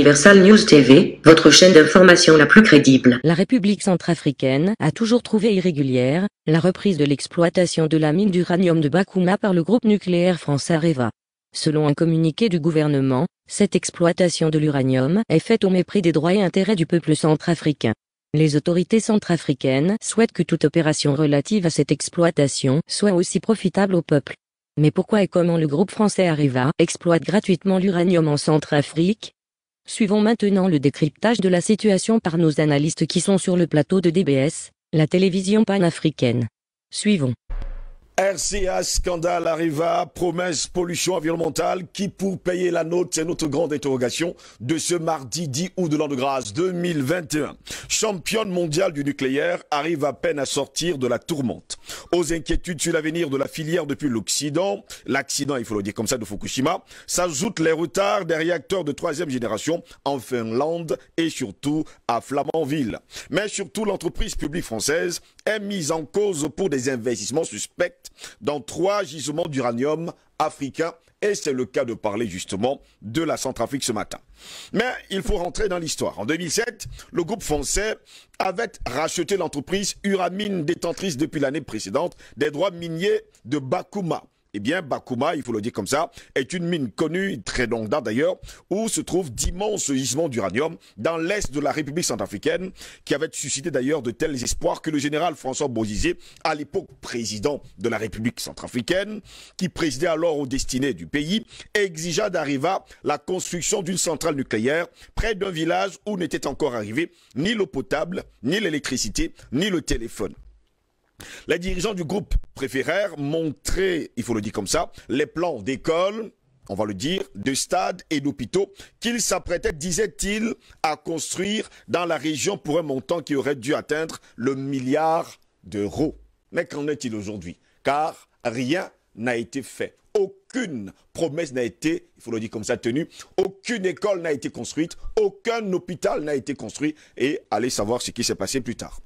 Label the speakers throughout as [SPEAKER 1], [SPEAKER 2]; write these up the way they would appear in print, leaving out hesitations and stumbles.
[SPEAKER 1] Universal News TV, votre chaîne d'information la plus crédible.
[SPEAKER 2] La République centrafricaine a toujours trouvé irrégulière la reprise de l'exploitation de la mine d'uranium de Bakouma par le groupe nucléaire français Areva. Selon un communiqué du gouvernement, cette exploitation de l'uranium est faite au mépris des droits et intérêts du peuple centrafricain. Les autorités centrafricaines souhaitent que toute opération relative à cette exploitation soit aussi profitable au peuple. Mais pourquoi et comment le groupe français Areva exploite gratuitement l'uranium en Centrafrique? Suivons maintenant le décryptage de la situation par nos analystes qui sont sur le plateau de DBS, la télévision panafricaine. Suivons.
[SPEAKER 3] RCA, scandale Areva, promesse, pollution environnementale, qui pour payer la note, c'est notre grande interrogation de ce mardi 10 août de l'an de grâce 2021. Championne mondiale du nucléaire arrive à peine à sortir de la tourmente. Aux inquiétudes sur l'avenir de la filière depuis l'Occident, l'accident, il faut le dire comme ça, de Fukushima, s'ajoutent les retards des réacteurs de troisième génération en Finlande et surtout à Flamanville. Mais surtout, l'entreprise publique française est mise en cause pour des investissements suspects dans 3 gisements d'uranium africains, et c'est le cas de parler justement de la Centrafrique ce matin. Mais il faut rentrer dans l'histoire. En 2007, le groupe français avait racheté l'entreprise Uramine, détentrice depuis l'année précédente des droits miniers de Bakouma. Eh bien, Bakouma, il faut le dire comme ça, est une mine connue, très longue date d'ailleurs, où se trouvent d'immenses gisements d'uranium dans l'est de la République centrafricaine, qui avait suscité d'ailleurs de tels espoirs que le général François Bozizé, à l'époque président de la République centrafricaine, qui présidait alors aux destinées du pays, exigea d'Areva la construction d'une centrale nucléaire près d'un village où n'était encore arrivé ni l'eau potable, ni l'électricité, ni le téléphone. Les dirigeants du groupe préférèrent montrer, il faut le dire comme ça, les plans d'écoles, on va le dire, de stades et d'hôpitaux qu'ils s'apprêtaient, disait-il, à construire dans la région pour un montant qui aurait dû atteindre le milliard d'euros. Mais qu'en est-il aujourd'hui? Car rien n'a été fait. Aucune promesse n'a été, il faut le dire comme ça, tenue. Aucune école n'a été construite. Aucun hôpital n'a été construit. Et allez savoir ce qui s'est passé plus tard.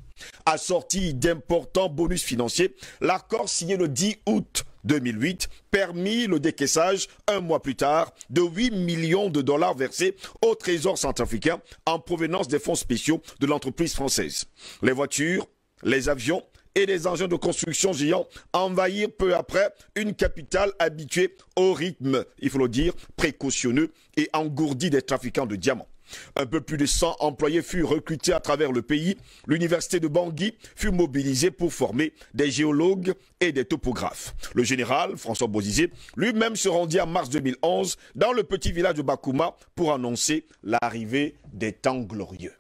[SPEAKER 3] Assorti d'importants bonus financiers, l'accord signé le 10 août 2008 permit le décaissage, un mois plus tard, de 8 millions de dollars versés au Trésor centrafricain en provenance des fonds spéciaux de l'entreprise française. Les voitures, les avions et les engins de construction géants envahirent peu après une capitale habituée au rythme, il faut le dire, précautionneux et engourdi des trafiquants de diamants. Un peu plus de 100 employés furent recrutés à travers le pays. L'université de Bangui fut mobilisée pour former des géologues et des topographes. Le général François Bozizé lui-même se rendit en mars 2011 dans le petit village de Bakouma pour annoncer l'arrivée des temps glorieux.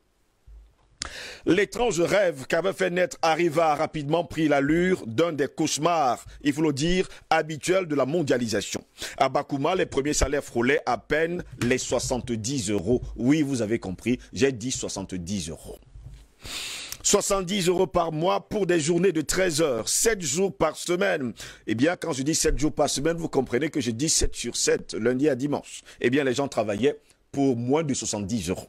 [SPEAKER 3] L'étrange rêve qu'avait fait naître Areva a rapidement pris l'allure d'un des cauchemars, il faut le dire, habituels de la mondialisation. À Bakouma, les premiers salaires frôlaient à peine les 70 euros. Oui, vous avez compris, j'ai dit 70 euros. 70 euros par mois pour des journées de 13 heures, 7 jours par semaine. Eh bien, quand je dis 7 jours par semaine, vous comprenez que je dis 7 sur 7, lundi à dimanche. Eh bien, les gens travaillaient pour moins de 70 euros.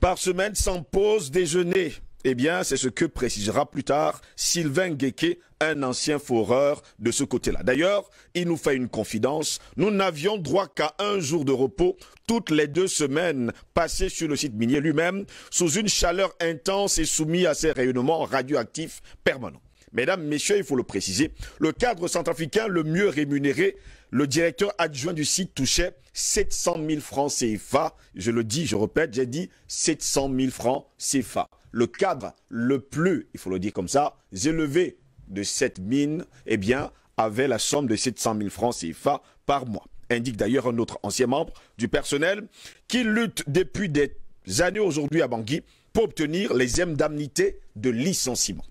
[SPEAKER 3] Par semaine, sans pause déjeuner. Eh bien, c'est ce que précisera plus tard Sylvain Guéqué, un ancien foreur de ce côté-là. D'ailleurs, il nous fait une confidence. Nous n'avions droit qu'à un jour de repos toutes les 2 semaines passées sur le site minier lui-même, sous une chaleur intense et soumis à ces rayonnements radioactifs permanents. Mesdames, messieurs, il faut le préciser, le cadre centrafricain le mieux rémunéré, le directeur adjoint du site touchait 700 000 francs CFA. Je le dis, je répète, j'ai dit 700 000 francs CFA. Le cadre le plus, il faut le dire comme ça, élevé de cette mine, eh bien, avait la somme de 700 000 francs CFA par mois. Indique d'ailleurs un autre ancien membre du personnel qui lutte depuis des années aujourd'hui à Bangui pour obtenir les indemnités de licenciement.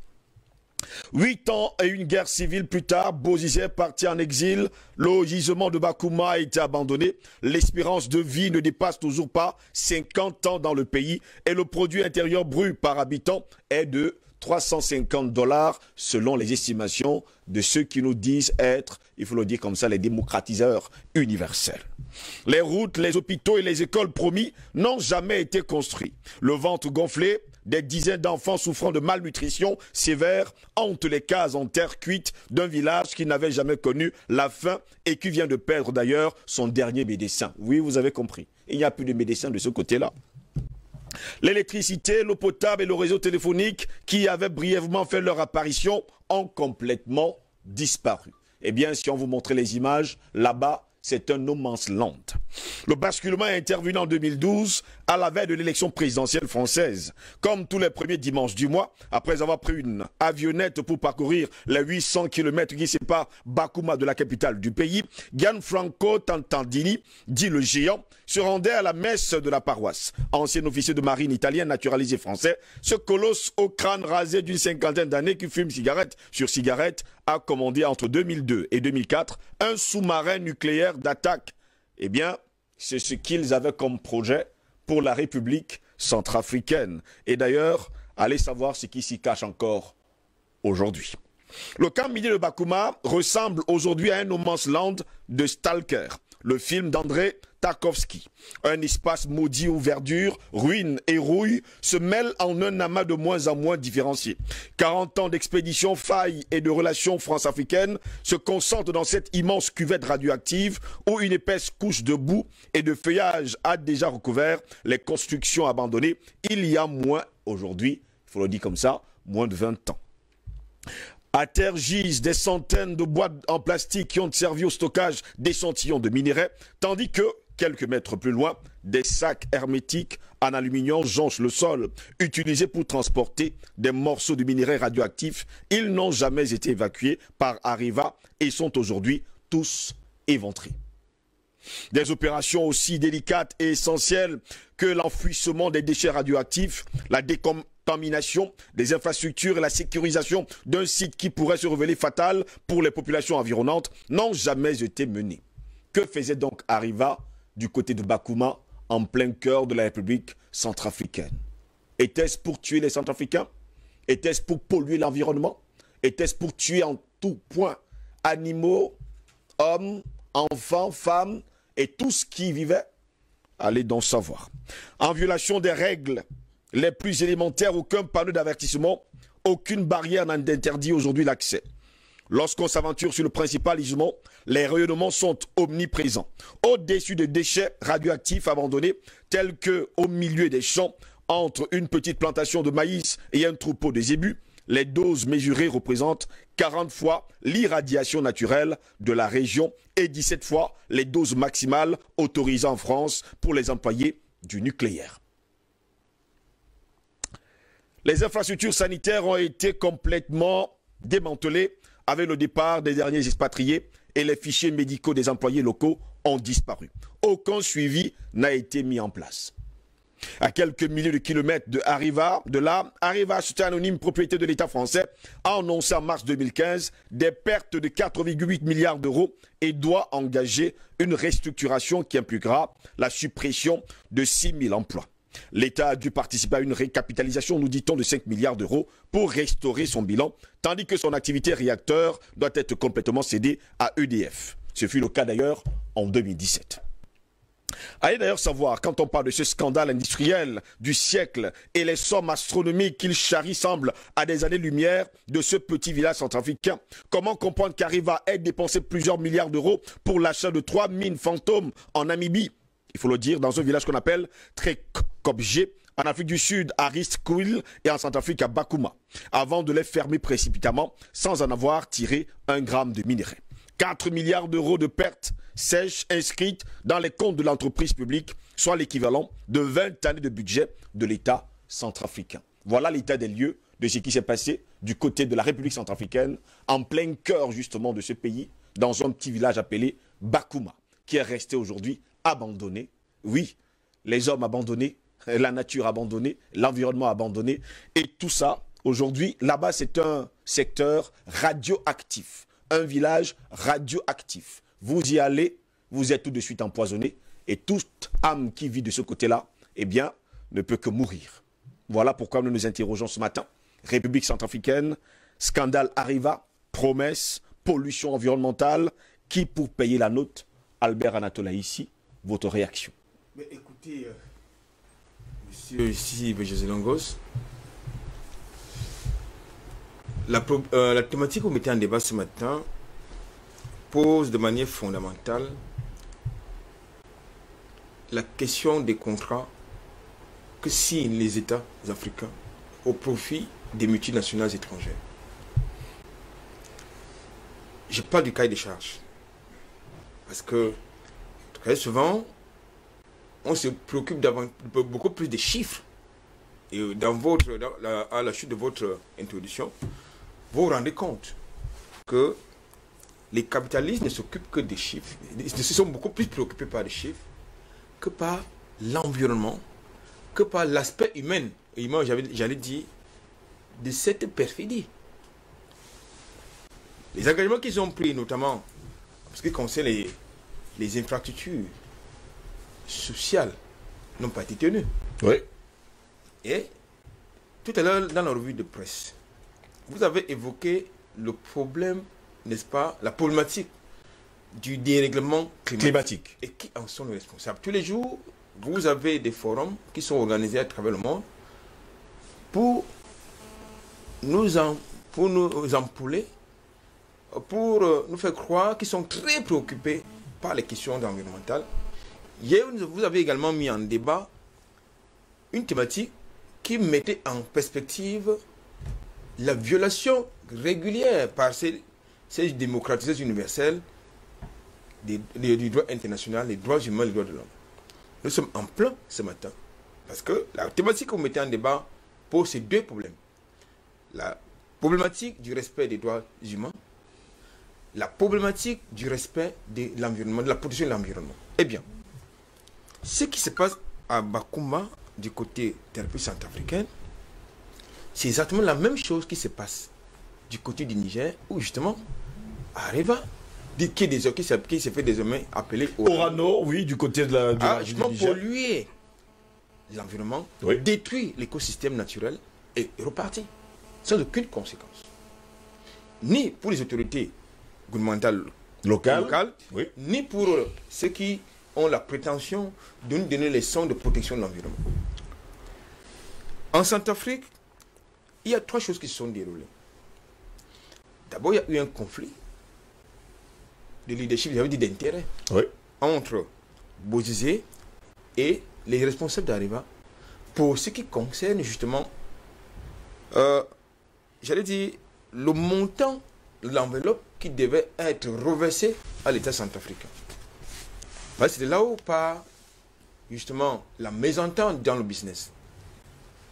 [SPEAKER 3] 8 ans et une guerre civile plus tard, Bozizé est parti en exil. Le gisement de Bakouma a été abandonné. L'espérance de vie ne dépasse toujours pas 50 ans dans le pays et le produit intérieur brut par habitant est de 350 $ selon les estimations de ceux qui nous disent être, il faut le dire comme ça, les démocratiseurs universels. Les routes, les hôpitaux et les écoles promis n'ont jamais été construits. Le ventre gonflé, des dizaines d'enfants souffrant de malnutrition sévère hantent les cases en terre cuite d'un village qui n'avait jamais connu la faim et qui vient de perdre d'ailleurs son dernier médecin. Oui, vous avez compris. Il n'y a plus de médecins de ce côté-là. L'électricité, l'eau potable et le réseau téléphonique qui avaient brièvement fait leur apparition ont complètement disparu. Eh bien, si on vous montrait les images, là-bas, c'est un no man's land. Le basculement est intervenu en 2012 à la veille de l'élection présidentielle française. Comme tous les premiers dimanches du mois, après avoir pris une avionnette pour parcourir les 800 km qui séparent Bakouma de la capitale du pays, Gianfranco Tantandini, dit le géant, se rendait à la messe de la paroisse. Ancien officier de marine italien naturalisé français, ce colosse au crâne rasé d'une cinquantaine d'années qui fume cigarette sur cigarette a commandé entre 2002 et 2004 un sous-marin nucléaire d'attaque. Eh bien, c'est ce qu'ils avaient comme projet pour la République centrafricaine. Et d'ailleurs, allez savoir ce qui s'y cache encore aujourd'hui. Le camp minier de Bakouma ressemble aujourd'hui à un no man's land de Stalker, le film d'André Tarkovsky. Un espace maudit où verdure, ruines et rouille se mêlent en un amas de moins en moins différencié. 40 ans d'expéditions, failles et de relations france-africaines se concentrent dans cette immense cuvette radioactive où une épaisse couche de boue et de feuillage a déjà recouvert les constructions abandonnées il y a moins, aujourd'hui, il faut le dire comme ça, moins de 20 ans. À terre gisent des centaines de boîtes en plastique qui ont servi au stockage d'échantillons de minerais, tandis que, quelques mètres plus loin, des sacs hermétiques en aluminium jonchent le sol, utilisés pour transporter des morceaux de minerais radioactifs. Ils n'ont jamais été évacués par Arriva et sont aujourd'hui tous éventrés. Des opérations aussi délicates et essentielles que l'enfouissement des déchets radioactifs, la décontamination des infrastructures et la sécurisation d'un site qui pourrait se révéler fatal pour les populations environnantes n'ont jamais été menées. Que faisait donc Arriva du côté de Bakouma, en plein cœur de la République centrafricaine? Était-ce pour tuer les Centrafricains? Était-ce pour polluer l'environnement? Était-ce pour tuer en tout point animaux, hommes, enfants, femmes et tout ce qui vivait? Allez donc savoir. En violation des règles les plus élémentaires, aucun panneau d'avertissement, aucune barrière n'interdit aujourd'hui l'accès. Lorsqu'on s'aventure sur le principal gisement, les rayonnements sont omniprésents. Au-dessus des déchets radioactifs abandonnés, tels qu'au milieu des champs, entre une petite plantation de maïs et un troupeau de zébus, les doses mesurées représentent 40 fois l'irradiation naturelle de la région et 17 fois les doses maximales autorisées en France pour les employés du nucléaire. Les infrastructures sanitaires ont été complètement démantelées avec le départ des derniers expatriés et les fichiers médicaux des employés locaux ont disparu. Aucun suivi n'a été mis en place. À quelques milliers de kilomètres de là, Arriva, société anonyme propriété de l'État français, a annoncé en mars 2015 des pertes de 4,8 milliards d'euros et doit engager une restructuration qui impliquera la suppression de 6 000 emplois. L'État a dû participer à une récapitalisation, nous dit-on, de 5 milliards d'euros pour restaurer son bilan, tandis que son activité réacteur doit être complètement cédée à EDF. Ce fut le cas d'ailleurs en 2017. Allez d'ailleurs savoir, quand on parle de ce scandale industriel du siècle et les sommes astronomiques qu'il charrie semblent à des années-lumière de ce petit village centrafricain, comment comprendre qu'Arriva ait dépensé plusieurs milliards d'euros pour l'achat de 3 mines fantômes en Namibie, il faut le dire, dans un village qu'on appelle Trekopje, en Afrique du Sud à Ristquil et en Centrafrique à Bakouma, avant de les fermer précipitamment sans en avoir tiré un gramme de minerai. 4 milliards d'euros de pertes sèches inscrites dans les comptes de l'entreprise publique, soit l'équivalent de 20 années de budget de l'État centrafricain. Voilà l'état des lieux de ce qui s'est passé du côté de la République centrafricaine, en plein cœur justement de ce pays, dans un petit village appelé Bakouma, qui est resté aujourd'hui abandonné. Oui, les hommes abandonnés, la nature abandonnée, l'environnement abandonné, et tout ça, aujourd'hui, là-bas, c'est un secteur radioactif. Un village radioactif. Vous y allez, vous êtes tout de suite empoisonné et toute âme qui vit de ce côté-là, eh bien, ne peut que mourir. Voilà pourquoi nous nous interrogeons ce matin. République centrafricaine, scandale Arriva, promesse, pollution environnementale, qui pour payer la note? Albert Anatola ici, votre réaction?
[SPEAKER 4] Mais écoutez, monsieur ici, José Longos, la thématique que vous mettez en débat ce matin pose de manière fondamentale la question des contrats que signent les États africains au profit des multinationales étrangères. Je parle du cahier des charges. Parce que très souvent, on se préoccupe beaucoup plus des chiffres. Et à la chute de votre introduction, vous vous rendez compte que les capitalistes ne s'occupent que des chiffres. Ils se sont beaucoup plus préoccupés par les chiffres que par l'environnement, que par l'aspect humain, j'allais dire, de cette perfidie. Les engagements qu'ils ont pris, notamment en ce qui concerne les infrastructures sociales, n'ont pas été tenus.
[SPEAKER 3] Oui.
[SPEAKER 4] Et tout à l'heure, dans la revue de presse, vous avez évoqué le problème, n'est-ce pas, la problématique du dérèglement climatique. Et qui en sont les responsables? Tous les jours, vous avez des forums qui sont organisés à travers le monde pour nous empouler, pour nous faire croire qu'ils sont très préoccupés par les questions environnementales. Hier, vous avez également mis en débat une thématique qui mettait en perspective la violation régulière par ces démocratisés universels du droit international, les droits humains, les droits de l'homme. Nous sommes en plein ce matin. Parce que la thématique que vous mettez en débat pose ces deux problèmes. La problématique du respect des droits humains, la problématique du respect de l'environnement, de la protection de l'environnement. Eh bien, ce qui se passe à Bakouma, du côté de la République centrafricaine, c'est exactement la même chose qui se passe du côté du Niger, où justement, Areva, qui se fait désormais appeler
[SPEAKER 3] Orano, oui, du côté de la
[SPEAKER 4] justement polluer l'environnement, oui, détruire l'écosystème naturel et repartir sans aucune conséquence. Ni pour les autorités gouvernementales locales, oui, ni pour ceux qui ont la prétention de nous donner les leçons de protection de l'environnement. En Centrafrique, il y a trois choses qui se sont déroulées. D'abord, il y a eu un conflit de leadership, j'avais dit d'intérêt, oui, entre Bozizé et les responsables d'Areva pour ce qui concerne justement, j'allais dire, le montant de l'enveloppe qui devait être reversé à l'État centrafricain. C'est là où part justement la mésentente dans le business.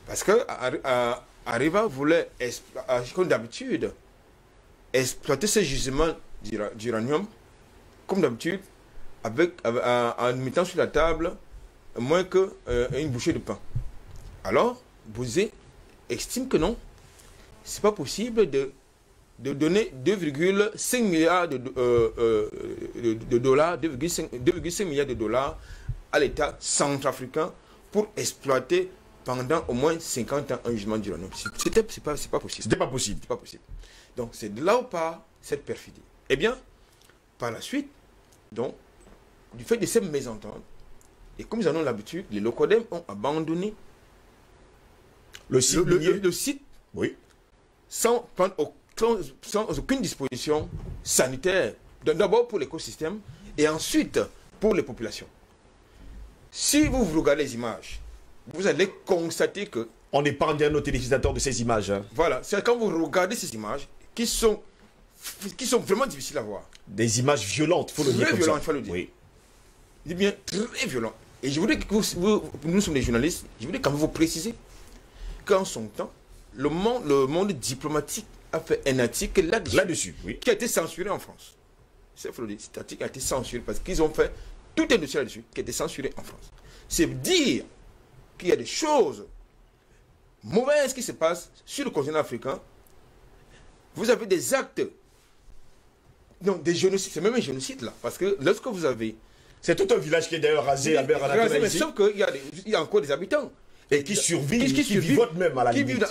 [SPEAKER 4] Parce que Areva voulait, comme d'habitude, exploiter ce gisement d'uranium, comme d'habitude, en mettant sur la table moins qu'une bouchée de pain. Alors, Bozé estime que non, c'est pas possible de donner 2,5 milliards de dollars, 2,5 milliards de dollars à l'État centrafricain pour exploiter pendant au moins 50 ans un gisement d'uranium. C'est pas possible.
[SPEAKER 3] C'était pas possible.
[SPEAKER 4] Pas possible. Donc c'est de là où part cette perfidie. Eh bien, par la suite, donc, du fait de ces mésententes, et comme ils en ont l'habitude, les Locodem ont abandonné le site, oui, sans aucune disposition sanitaire, d'abord pour l'écosystème et ensuite pour les populations. Si vous regardez les images, vous allez constater que...
[SPEAKER 3] On épargne nos téléspectateurs de ces images. Hein.
[SPEAKER 4] Voilà, c'est quand vous regardez ces images qui sont vraiment difficiles à voir.
[SPEAKER 3] Des images violentes, il faut le dire comme ça.
[SPEAKER 4] Il faut le dire.
[SPEAKER 3] Oui.
[SPEAKER 4] C'est bien très violent. Et je voudrais que nous sommes des journalistes, je voudrais quand même vous préciser qu'en son temps, le monde diplomatique a fait un article là-dessus, oui, qui a été censuré en France. C'est faut le dire, cet article a été censuré parce qu'ils ont fait tout un dossier là-dessus qui a été censuré en France. C'est dire qu'il y a des choses mauvaises qui se passent sur le continent africain. Vous avez des actes, non, des génocides, c'est même un génocide là, parce que lorsque vous avez...
[SPEAKER 3] C'est tout un village qui est d'ailleurs rasé, Albert Anatole,
[SPEAKER 4] mais sauf qu'il y a encore des habitants.
[SPEAKER 3] Et qui survivent, qui vivent même à la limite.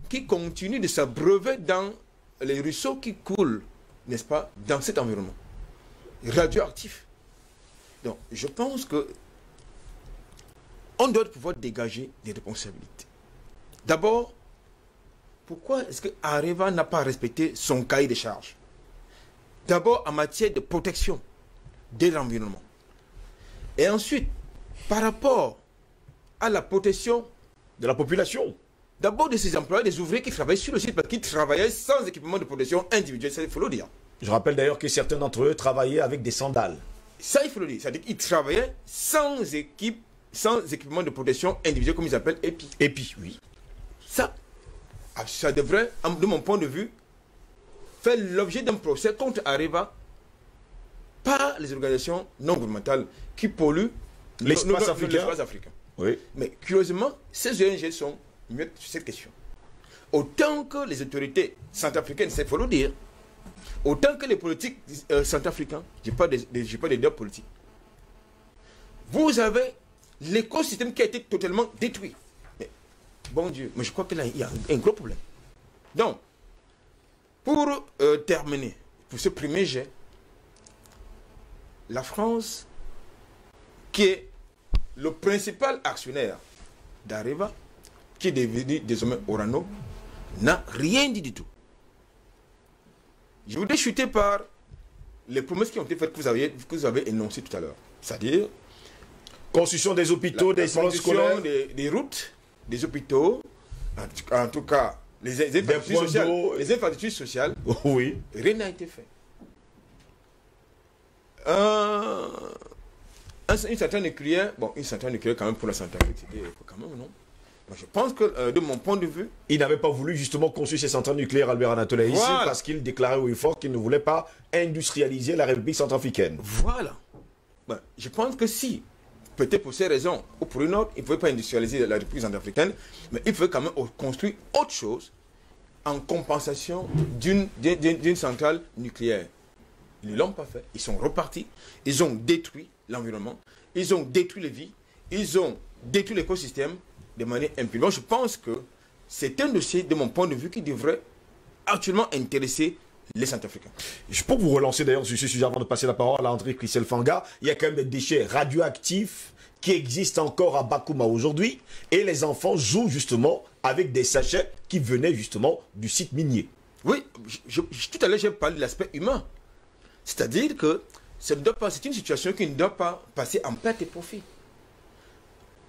[SPEAKER 4] Qui continuent de s'abreuver dans les ruisseaux qui coulent, n'est-ce pas, dans cet environnement radioactif. Donc, je pense que on doit pouvoir dégager des responsabilités. D'abord, pourquoi est-ce que Areva n'a pas respecté son cahier de charges? D'abord, en matière de protection de l'environnement. Et ensuite, par rapport à la protection
[SPEAKER 3] de la population.
[SPEAKER 4] D'abord de ces employés, des ouvriers qui travaillaient sur le site, parce qu'ils travaillaient sans équipement de protection individuelle, ça il faut le dire.
[SPEAKER 3] Je rappelle d'ailleurs que certains d'entre eux travaillaient avec des sandales.
[SPEAKER 4] Ça il faut le dire, c'est-à-dire qu'ils travaillaient sans équipement de protection individuelle, comme ils appellent EPI.
[SPEAKER 3] EPI, oui.
[SPEAKER 4] Ça devrait, de mon point de vue, faire l'objet d'un procès contre Areva par les organisations non gouvernementales qui polluent
[SPEAKER 3] l'espace
[SPEAKER 4] africain.
[SPEAKER 3] Oui.
[SPEAKER 4] Mais curieusement, ces ONG sont mieux sur cette question. Autant que les autorités centrafricaines, il faut le dire, autant que les politiques centrafricains, je ne parle pas des leaders politiques, vous avez l'écosystème qui a été totalement détruit. Mais, bon Dieu, mais je crois qu'il y a un gros problème. Donc, pour terminer, pour ce premier jet, la France, qui est le principal actionnaire d'Areva, qui est devenu désormais Orano, n'a rien dit du tout. Je voudrais chuter par les promesses qui ont été faites que vous avez énoncées tout à l'heure. C'est-à-dire
[SPEAKER 3] construction des hôpitaux, des centres scolaires,
[SPEAKER 4] des routes, des hôpitaux, en tout cas les infrastructures sociales.
[SPEAKER 3] Oui.
[SPEAKER 4] Rien n'a été fait. Une centrale nucléaire, une centrale nucléaire quand même pour la centralité, quand même, non? Moi, je pense que, de mon point de vue...
[SPEAKER 3] Il n'avait pas voulu justement construire ces centrales nucléaires, Albert Anatole, ici, parce qu'il déclarait au fort qu'il ne voulait pas industrialiser la République centrafricaine.
[SPEAKER 4] Voilà. Je pense que si, peut-être pour ces raisons, ou pour une autre, il ne pouvait pas industrialiser la République centrafricaine, mais il faut quand même construire autre chose en compensation d'une centrale nucléaire. Ils ne l'ont pas fait. Ils sont repartis. Ils ont détruit l'environnement. Ils ont détruit les vies. Ils ont détruit l'écosystème de manière impune. Je pense que c'est un dossier, de mon point de vue, qui devrait actuellement intéresser les Centrafricains.
[SPEAKER 3] Je peux vous relancer d'ailleurs sur ce sujet avant de passer la parole à André Christelle Fanga. Il y a quand même des déchets radioactifs qui existent encore à Bakouma aujourd'hui. Et les enfants jouent justement avec des sachets qui venaient justement du site minier.
[SPEAKER 4] Oui, tout à l'heure j'ai parlé de l'aspect humain. C'est-à-dire que c'est une situation qui ne doit pas passer en perte et profit.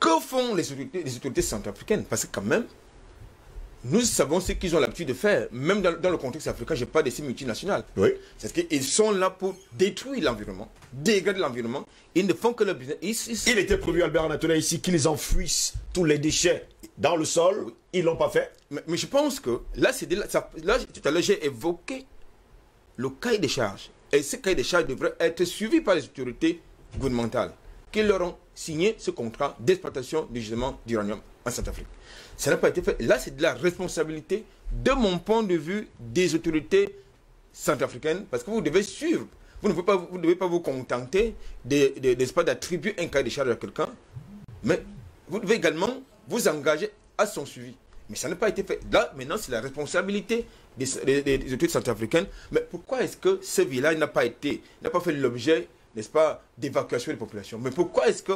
[SPEAKER 4] Que font les autorités centrafricaines? Parce que quand même, nous savons ce qu'ils ont l'habitude de faire. Même dans le contexte africain, je ne parle pas des multinationales.
[SPEAKER 3] Oui.
[SPEAKER 4] C'est qu'ils sont là pour détruire l'environnement, dégrader l'environnement. Ils ne font que leur business.
[SPEAKER 3] Il était prévu, Albert Anatole, ici, qu'ils enfouissent tous les déchets dans le sol. Oui. Ils ne l'ont pas fait.
[SPEAKER 4] Mais je pense que, là, tout à l'heure, j'ai évoqué le cahier des charges. Et ce cahier des charges devrait être suivi par les autorités gouvernementales qui leur ont signé ce contrat d'exploitation du gisement d'uranium en Centrafrique. Ça n'a pas été fait. Là, c'est de la responsabilité, de mon point de vue, des autorités centrafricaines, parce que vous devez suivre. Vous ne devez pas vous contenter d'attribuer un cahier des charges à quelqu'un, mais vous devez également vous engager à son suivi. Mais ça n'a pas été fait. Là, maintenant, c'est la responsabilité des autorités centrafricaines. Mais pourquoi est-ce que ce village n'a pas fait l'objet, n'est-ce pas, d'évacuation des populations? Mais pourquoi est-ce que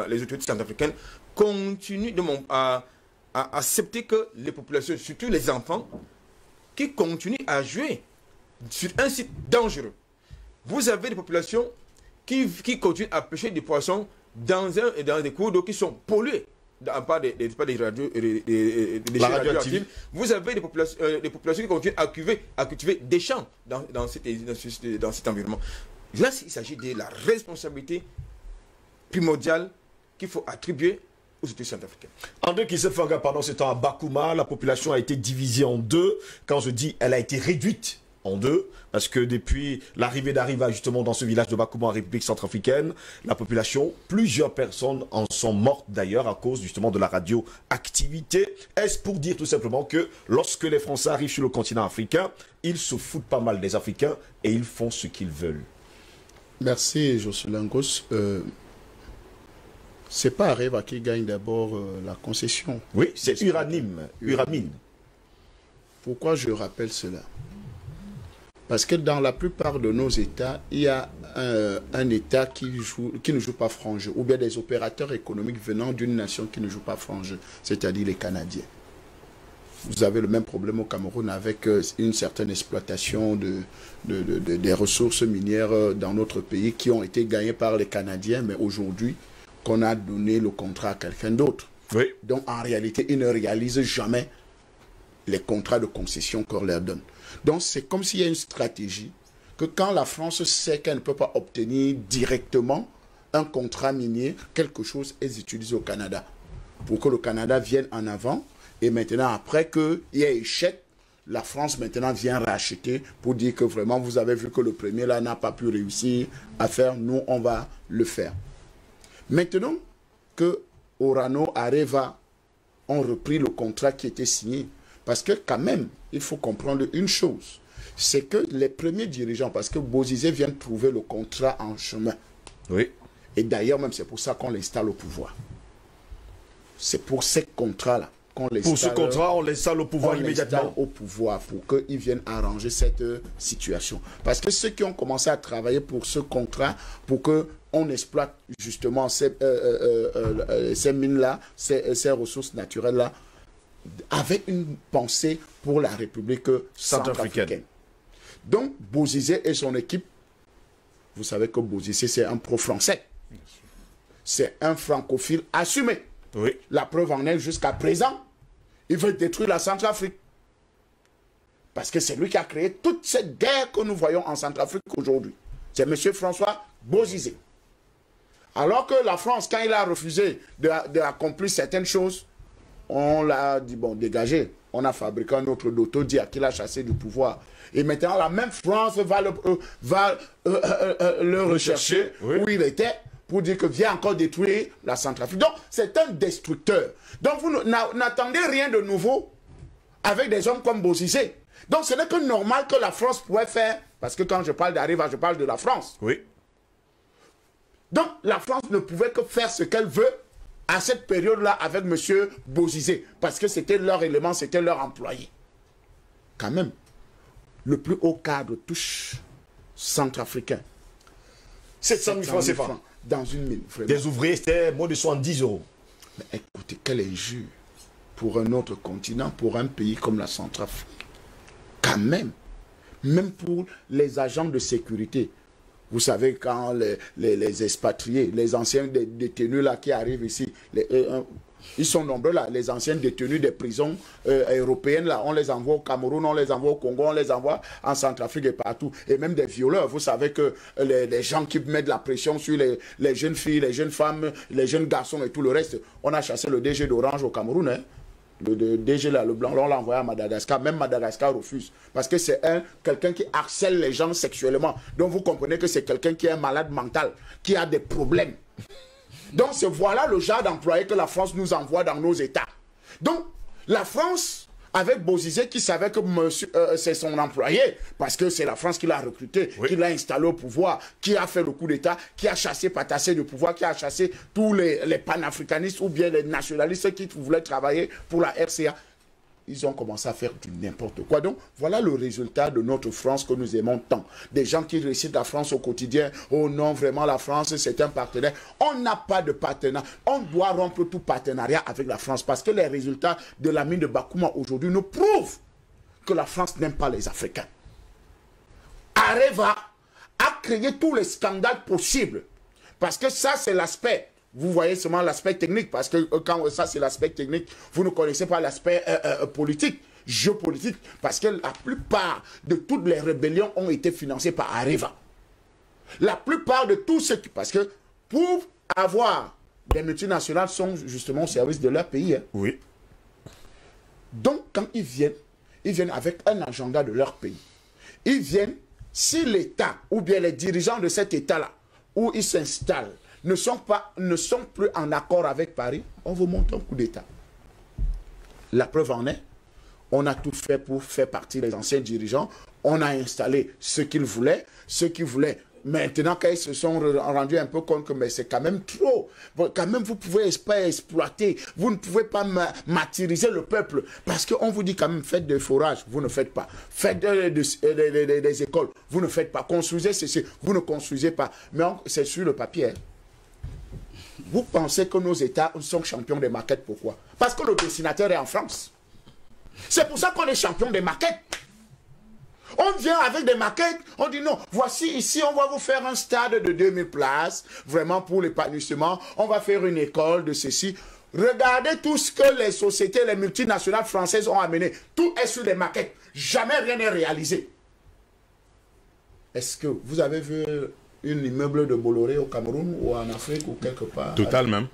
[SPEAKER 4] les autorités centrafricaines continuent à accepter que les populations, surtout les enfants, qui continuent à jouer sur un site dangereux? Vous avez des populations qui continuent à pêcher des poissons dans des cours d'eau qui sont pollués. Pas des radioactifs. Vous avez des populations qui continuent à cultiver des champs dans cet environnement. Là, il s'agit de la responsabilité primordiale qu'il faut attribuer aux autorités centrafricaines.
[SPEAKER 3] André Christelle Fanga, pendant ce temps à Bakouma, la population a été divisée en deux. Quand je dis elle a été réduite en deux, parce que depuis l'arrivée d'Arriva justement dans ce village de Bakouma en République centrafricaine, la population, plusieurs personnes en sont mortes d'ailleurs à cause justement de la radioactivité. Est-ce pour dire tout simplement que lorsque les Français arrivent sur le continent africain, ils se foutent pas mal des Africains et ils font ce qu'ils veulent?
[SPEAKER 5] Merci Jocelyn Goss. C'est pas Areva qui gagne d'abord la concession.
[SPEAKER 3] Oui, c'est Uramine.
[SPEAKER 5] Pourquoi je rappelle cela? Parce que dans la plupart de nos États, il y a un État qui ne joue pas franc jeu, ou bien des opérateurs économiques venant d'une nation qui ne joue pas franc jeu, c'est-à-dire les Canadiens. Vous avez le même problème au Cameroun avec une certaine exploitation des ressources minières dans notre pays qui ont été gagnées par les Canadiens, mais aujourd'hui, qu'on a donné le contrat à quelqu'un d'autre.
[SPEAKER 3] Oui.
[SPEAKER 5] Donc, en réalité, ils ne réalisent jamais les contrats de concession qu'on leur donne. Donc, c'est comme s'il y a une stratégie que quand la France sait qu'elle ne peut pas obtenir directement un contrat minier, quelque chose, elles utilisent au Canada. Pour que le Canada vienne en avant. Et maintenant, après qu'il y ait échec, la France maintenant vient racheter pour dire que vraiment, vous avez vu que le premier là n'a pas pu réussir à faire, nous, on va le faire. Maintenant que Orano, Areva ont repris le contrat qui était signé, parce que quand même, il faut comprendre une chose, c'est que les premiers dirigeants, parce que Bozizé vient de trouver le contrat en chemin.
[SPEAKER 3] Oui.
[SPEAKER 5] Et d'ailleurs, même c'est pour ça qu'on l'installe au pouvoir. C'est pour ces contrats-là qu'on l'installe.
[SPEAKER 3] Pour ce contrat, on l'installe au pouvoir immédiatement.
[SPEAKER 5] Au pouvoir pour qu'ils viennent arranger cette situation. Parce que ceux qui ont commencé à travailler pour ce contrat, pour qu'on exploite justement ces mines-là, ces ressources naturelles-là, avaient une pensée pour la République centrafricaine. Donc, Bozizé et son équipe, vous savez que Bozizé, c'est un pro-français. C'est un francophile assumé.
[SPEAKER 3] Oui.
[SPEAKER 5] La preuve en est jusqu'à présent, il veut détruire la Centrafrique. Parce que c'est lui qui a créé toute cette guerre que nous voyons en Centrafrique aujourd'hui. C'est M. François Bozizé. Alors que la France, quand il a refusé d'accomplir certaines choses, on l'a dit, bon, dégagez. On a fabriqué un autre Doto, dit à qui l'a chassé du pouvoir. Et maintenant, la même France va le rechercher oui. Où il était, pour dire que vient encore détruire la Centrafrique. Donc, c'est un destructeur. Donc, vous n'attendez rien de nouveau avec des hommes comme Bozizé. Donc, ce n'est que normal que la France pourrait faire, parce que quand je parle d'Arriva, je parle de la France.
[SPEAKER 3] Oui.
[SPEAKER 5] Donc, la France ne pouvait que faire ce qu'elle veut à cette période-là avec M. Bozizé, parce que c'était leur élément, c'était leur employé. Quand même, le plus haut cadre touche centrafricain.
[SPEAKER 3] 700 000 francs CFA.
[SPEAKER 5] Dans une mine. Vraiment.
[SPEAKER 3] Des ouvriers, c'était moins de 70 €.
[SPEAKER 5] Mais écoutez, quelle injure pour un autre continent, pour un pays comme la Centrafrique. Quand même, même pour les agents de sécurité. Vous savez, quand les expatriés, les anciens détenus là qui arrivent ici, ils sont nombreux là, les anciens détenus des prisons européennes là, on les envoie au Cameroun, on les envoie au Congo, on les envoie en Centrafrique et partout. Et même des violeurs, vous savez que les gens qui mettent de la pression sur les jeunes filles, les jeunes femmes, les jeunes garçons et tout le reste, on a chassé le DG d'Orange au Cameroun, hein. Le DG là, le blanc, on l'a envoyé à Madagascar. Même Madagascar refuse. Parce que c'est quelqu'un qui harcèle les gens sexuellement. Donc vous comprenez que c'est quelqu'un qui est malade mental, qui a des problèmes. Donc voilà le genre d'employés que la France nous envoie dans nos États. Donc la France, avec Bozizé qui savait que c'est son employé, parce que c'est la France qui l'a recruté, oui. Qui l'a installé au pouvoir, qui a fait le coup d'État, qui a chassé Patassé du pouvoir, qui a chassé tous les panafricanistes ou bien les nationalistes qui voulaient travailler pour la RCA. Ils ont commencé à faire du n'importe quoi. Donc, voilà le résultat de notre France que nous aimons tant. Des gens qui récitent la France au quotidien. Oh non, vraiment, la France, c'est un partenaire. On n'a pas de partenaire. On doit rompre tout partenariat avec la France parce que les résultats de la mine de Bakouma aujourd'hui nous prouvent que la France n'aime pas les Africains. Areva a créé tous les scandales possibles. Parce que ça, c'est l'aspect... Vous voyez seulement l'aspect technique, parce que quand ça c'est l'aspect technique, vous ne connaissez pas l'aspect politique, géopolitique, parce que la plupart de toutes les rébellions ont été financées par Areva. La plupart de tous ceux qui... Parce que pour avoir des multinationales sont justement au service de leur pays. Hein.
[SPEAKER 3] Oui.
[SPEAKER 5] Donc quand ils viennent avec un agenda de leur pays. Ils viennent, si l'État, ou bien les dirigeants de cet État-là, où ils s'installent, ne sont plus en accord avec Paris, on vous montre un coup d'État. La preuve en est, on a tout fait pour faire partie des anciens dirigeants, on a installé ce qu'ils voulaient, maintenant quand ils se sont rendus un peu compte que mais c'est quand même trop, bon, quand même vous pouvez pas exploiter, vous ne pouvez pas martyriser le peuple, parce qu'on vous dit quand même faites des forages, vous ne faites pas, faites des écoles, vous ne faites pas, construisez ceci, vous ne construisez pas, mais c'est sur le papier. Hein. Vous pensez que nos États sont champions des maquettes, pourquoi? Parce que le dessinateur est en France. C'est pour ça qu'on est champion des maquettes. On vient avec des maquettes, on dit non, voici ici, on va vous faire un stade de 2000 places, vraiment pour l'épanouissement, on va faire une école de ceci. Regardez tout ce que les sociétés, les multinationales françaises ont amené. Tout est sur des maquettes. Jamais rien n'est réalisé. Est-ce que vous avez vu un immeuble de Bolloré au Cameroun ou en Afrique ou quelque part?
[SPEAKER 6] Total même.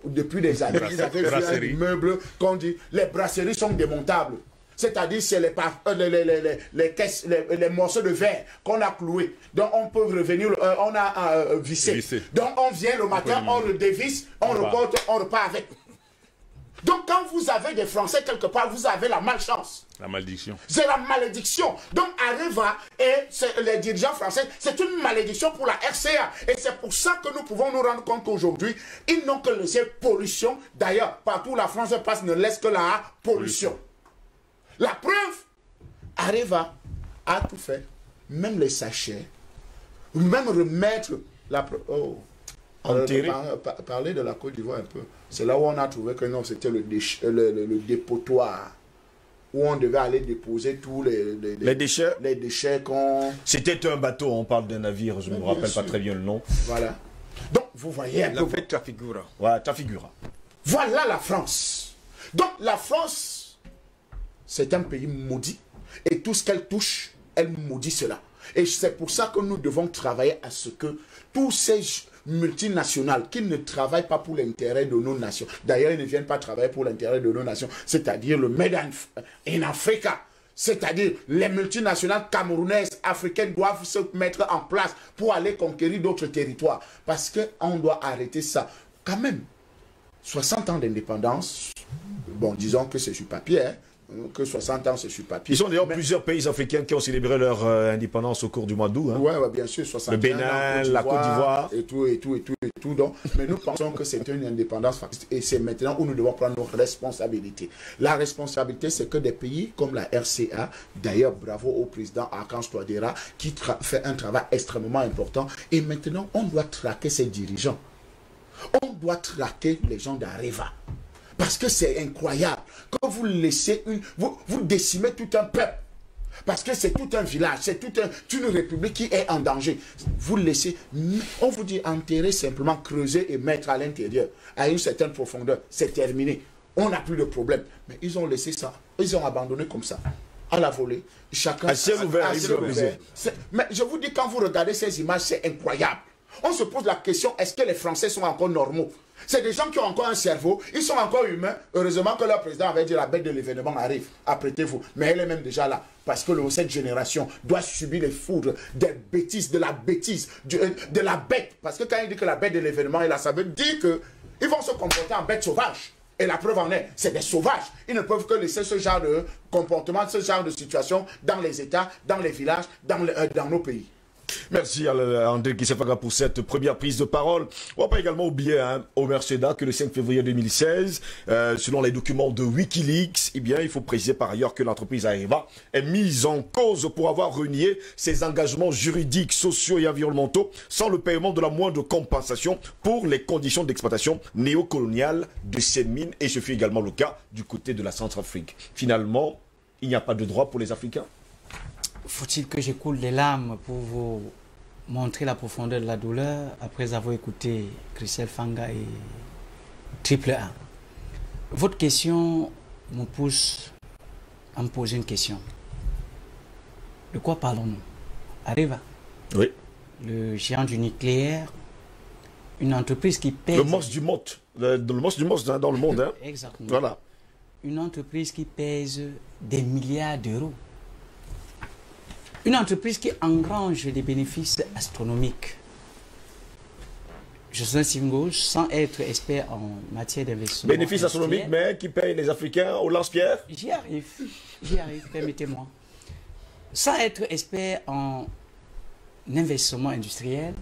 [SPEAKER 5] Depuis des années. Vous avez vu un immeuble qu'on dit, les brasseries sont démontables. C'est-à-dire, c'est les caisses, les morceaux de verre qu'on a cloués. Donc, on peut revenir, on a vissé. Donc, on vient le matin, on le dévisse, on reporte, on repart avec. Donc, quand vous avez des Français quelque part, vous avez la malchance.
[SPEAKER 6] La malédiction.
[SPEAKER 5] C'est la malédiction. Donc, Areva et les dirigeants français, c'est une malédiction pour la RCA. Et c'est pour ça que nous pouvons nous rendre compte qu'aujourd'hui, ils n'ont que laissé pollution. D'ailleurs, partout où la France passe, ne laisse que la pollution. La preuve, Areva a tout fait, même les sachets, même remettre la... Parler de la Côte d'Ivoire un peu. C'est là où on a trouvé que non, c'était le dépotoir, où on devait aller déposer tous les déchets. Les déchets qu'on...
[SPEAKER 3] C'était un bateau, on parle d'un navire, je ne me rappelle pas très bien le nom.
[SPEAKER 5] Voilà. Donc, vous voyez un peu...
[SPEAKER 4] La fête Trafigura.
[SPEAKER 3] Voilà, Trafigura.
[SPEAKER 5] Voilà la France. Donc, la France... C'est un pays maudit. Et tout ce qu'elle touche, elle maudit cela. Et c'est pour ça que nous devons travailler à ce que tous ces multinationales qui ne travaillent pas pour l'intérêt de nos nations, d'ailleurs, ils ne viennent pas travailler pour l'intérêt de nos nations, c'est-à-dire le Made in Africa, c'est-à-dire les multinationales camerounaises, africaines doivent se mettre en place pour aller conquérir d'autres territoires. Parce qu'on doit arrêter ça. Quand même, 60 ans d'indépendance, bon, disons que c'est sur papier, hein, que 60 ans c'est sur papier.
[SPEAKER 3] Ils sont d'ailleurs plusieurs pays africains qui ont célébré leur indépendance au cours du mois d'août. Hein.
[SPEAKER 5] Oui, bien sûr, 60 ans.
[SPEAKER 3] Le Bénin, la Côte d'Ivoire.
[SPEAKER 5] Et tout. Donc, mais nous pensons que c'est une indépendance et c'est maintenant où nous devons prendre nos responsabilités. La responsabilité, c'est que des pays comme la RCA, d'ailleurs, bravo au président Archange Touadéra, qui fait un travail extrêmement important. Et maintenant, on doit traquer ces dirigeants. On doit traquer les gens d'Areva. Parce que c'est incroyable. Quand vous laissez vous décimez tout un peuple. Parce que c'est tout un village, c'est une république qui est en danger. Vous laissez, on vous dit enterrer simplement, creuser et mettre à l'intérieur. À une certaine profondeur, c'est terminé. On n'a plus de problème. Mais ils ont laissé ça. Ils ont abandonné comme ça. À la volée. Chacun
[SPEAKER 3] à ciel ouvert.
[SPEAKER 5] Mais je vous dis, quand vous regardez ces images, c'est incroyable. On se pose la question, est-ce que les Français sont encore normaux? C'est des gens qui ont encore un cerveau, ils sont encore humains. Heureusement que leur président avait dit la bête de l'événement arrive, apprêtez-vous. Mais elle est même déjà là, parce que cette génération doit subir les foudres des bêtises, de la bêtise, de la bête. Parce que quand il dit que la bête de l'événement est là, ça veut dire qu'ils vont se comporter en bête sauvage. Et la preuve en est, c'est des sauvages. Ils ne peuvent que laisser ce genre de comportement, ce genre de situation dans les États, dans les villages, dans nos pays.
[SPEAKER 3] Merci à André Kissefaga pour cette première prise de parole. On ne va pas également oublier Omer Seda que le 5 février 2016, selon les documents de Wikileaks, eh bien, il faut préciser par ailleurs que l'entreprise Areva est mise en cause pour avoir renié ses engagements juridiques, sociaux et environnementaux sans le paiement de la moindre compensation pour les conditions d'exploitation néocoloniale de ces mines. Et ce fut également le cas du côté de la Centrafrique. Finalement, il n'y a pas de droit pour les Africains.
[SPEAKER 7] Faut-il que j'écoule les larmes pour vous montrer la profondeur de la douleur après avoir écouté Christelle Fanga et Triple A? Votre question me pousse à me poser une question. De quoi parlons-nous? Areva.
[SPEAKER 3] Oui.
[SPEAKER 7] Le géant du nucléaire, une entreprise qui pèse...
[SPEAKER 3] Le monstre du monde. Le monstre du monde dans le monde. Hein.
[SPEAKER 7] Exactement.
[SPEAKER 3] Voilà.
[SPEAKER 7] Une entreprise qui pèse des milliards d'euros. Une entreprise qui engrange des bénéfices astronomiques. Je suis un Singos sans être expert en matière d'investissement.
[SPEAKER 3] Bénéfices astronomiques, mais qui paye les Africains au lance-pierre?
[SPEAKER 7] J'y arrive, permettez-moi. Sans être expert en investissement industriel,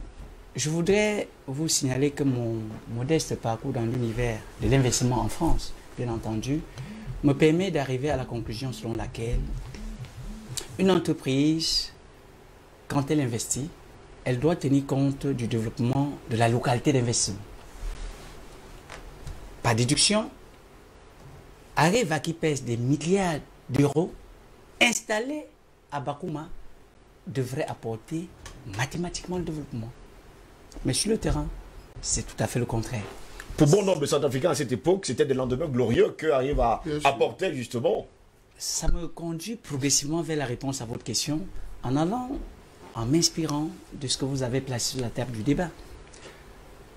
[SPEAKER 7] je voudrais vous signaler que mon modeste parcours dans l'univers de l'investissement en France, bien entendu, me permet d'arriver à la conclusion selon laquelle une entreprise, quand elle investit, elle doit tenir compte du développement de la localité d'investissement. Par déduction, Areva qui pèse des milliards d'euros, installée à Bakouma devrait apporter mathématiquement le développement. Mais sur le terrain, c'est tout à fait le contraire.
[SPEAKER 3] Pour bon nombre de Centrafricains à cette époque, c'était des lendemains glorieux qu'arrive à apporter justement.
[SPEAKER 7] Ça me conduit progressivement vers la réponse à votre question en allant, en m'inspirant de ce que vous avez placé sur la table du débat.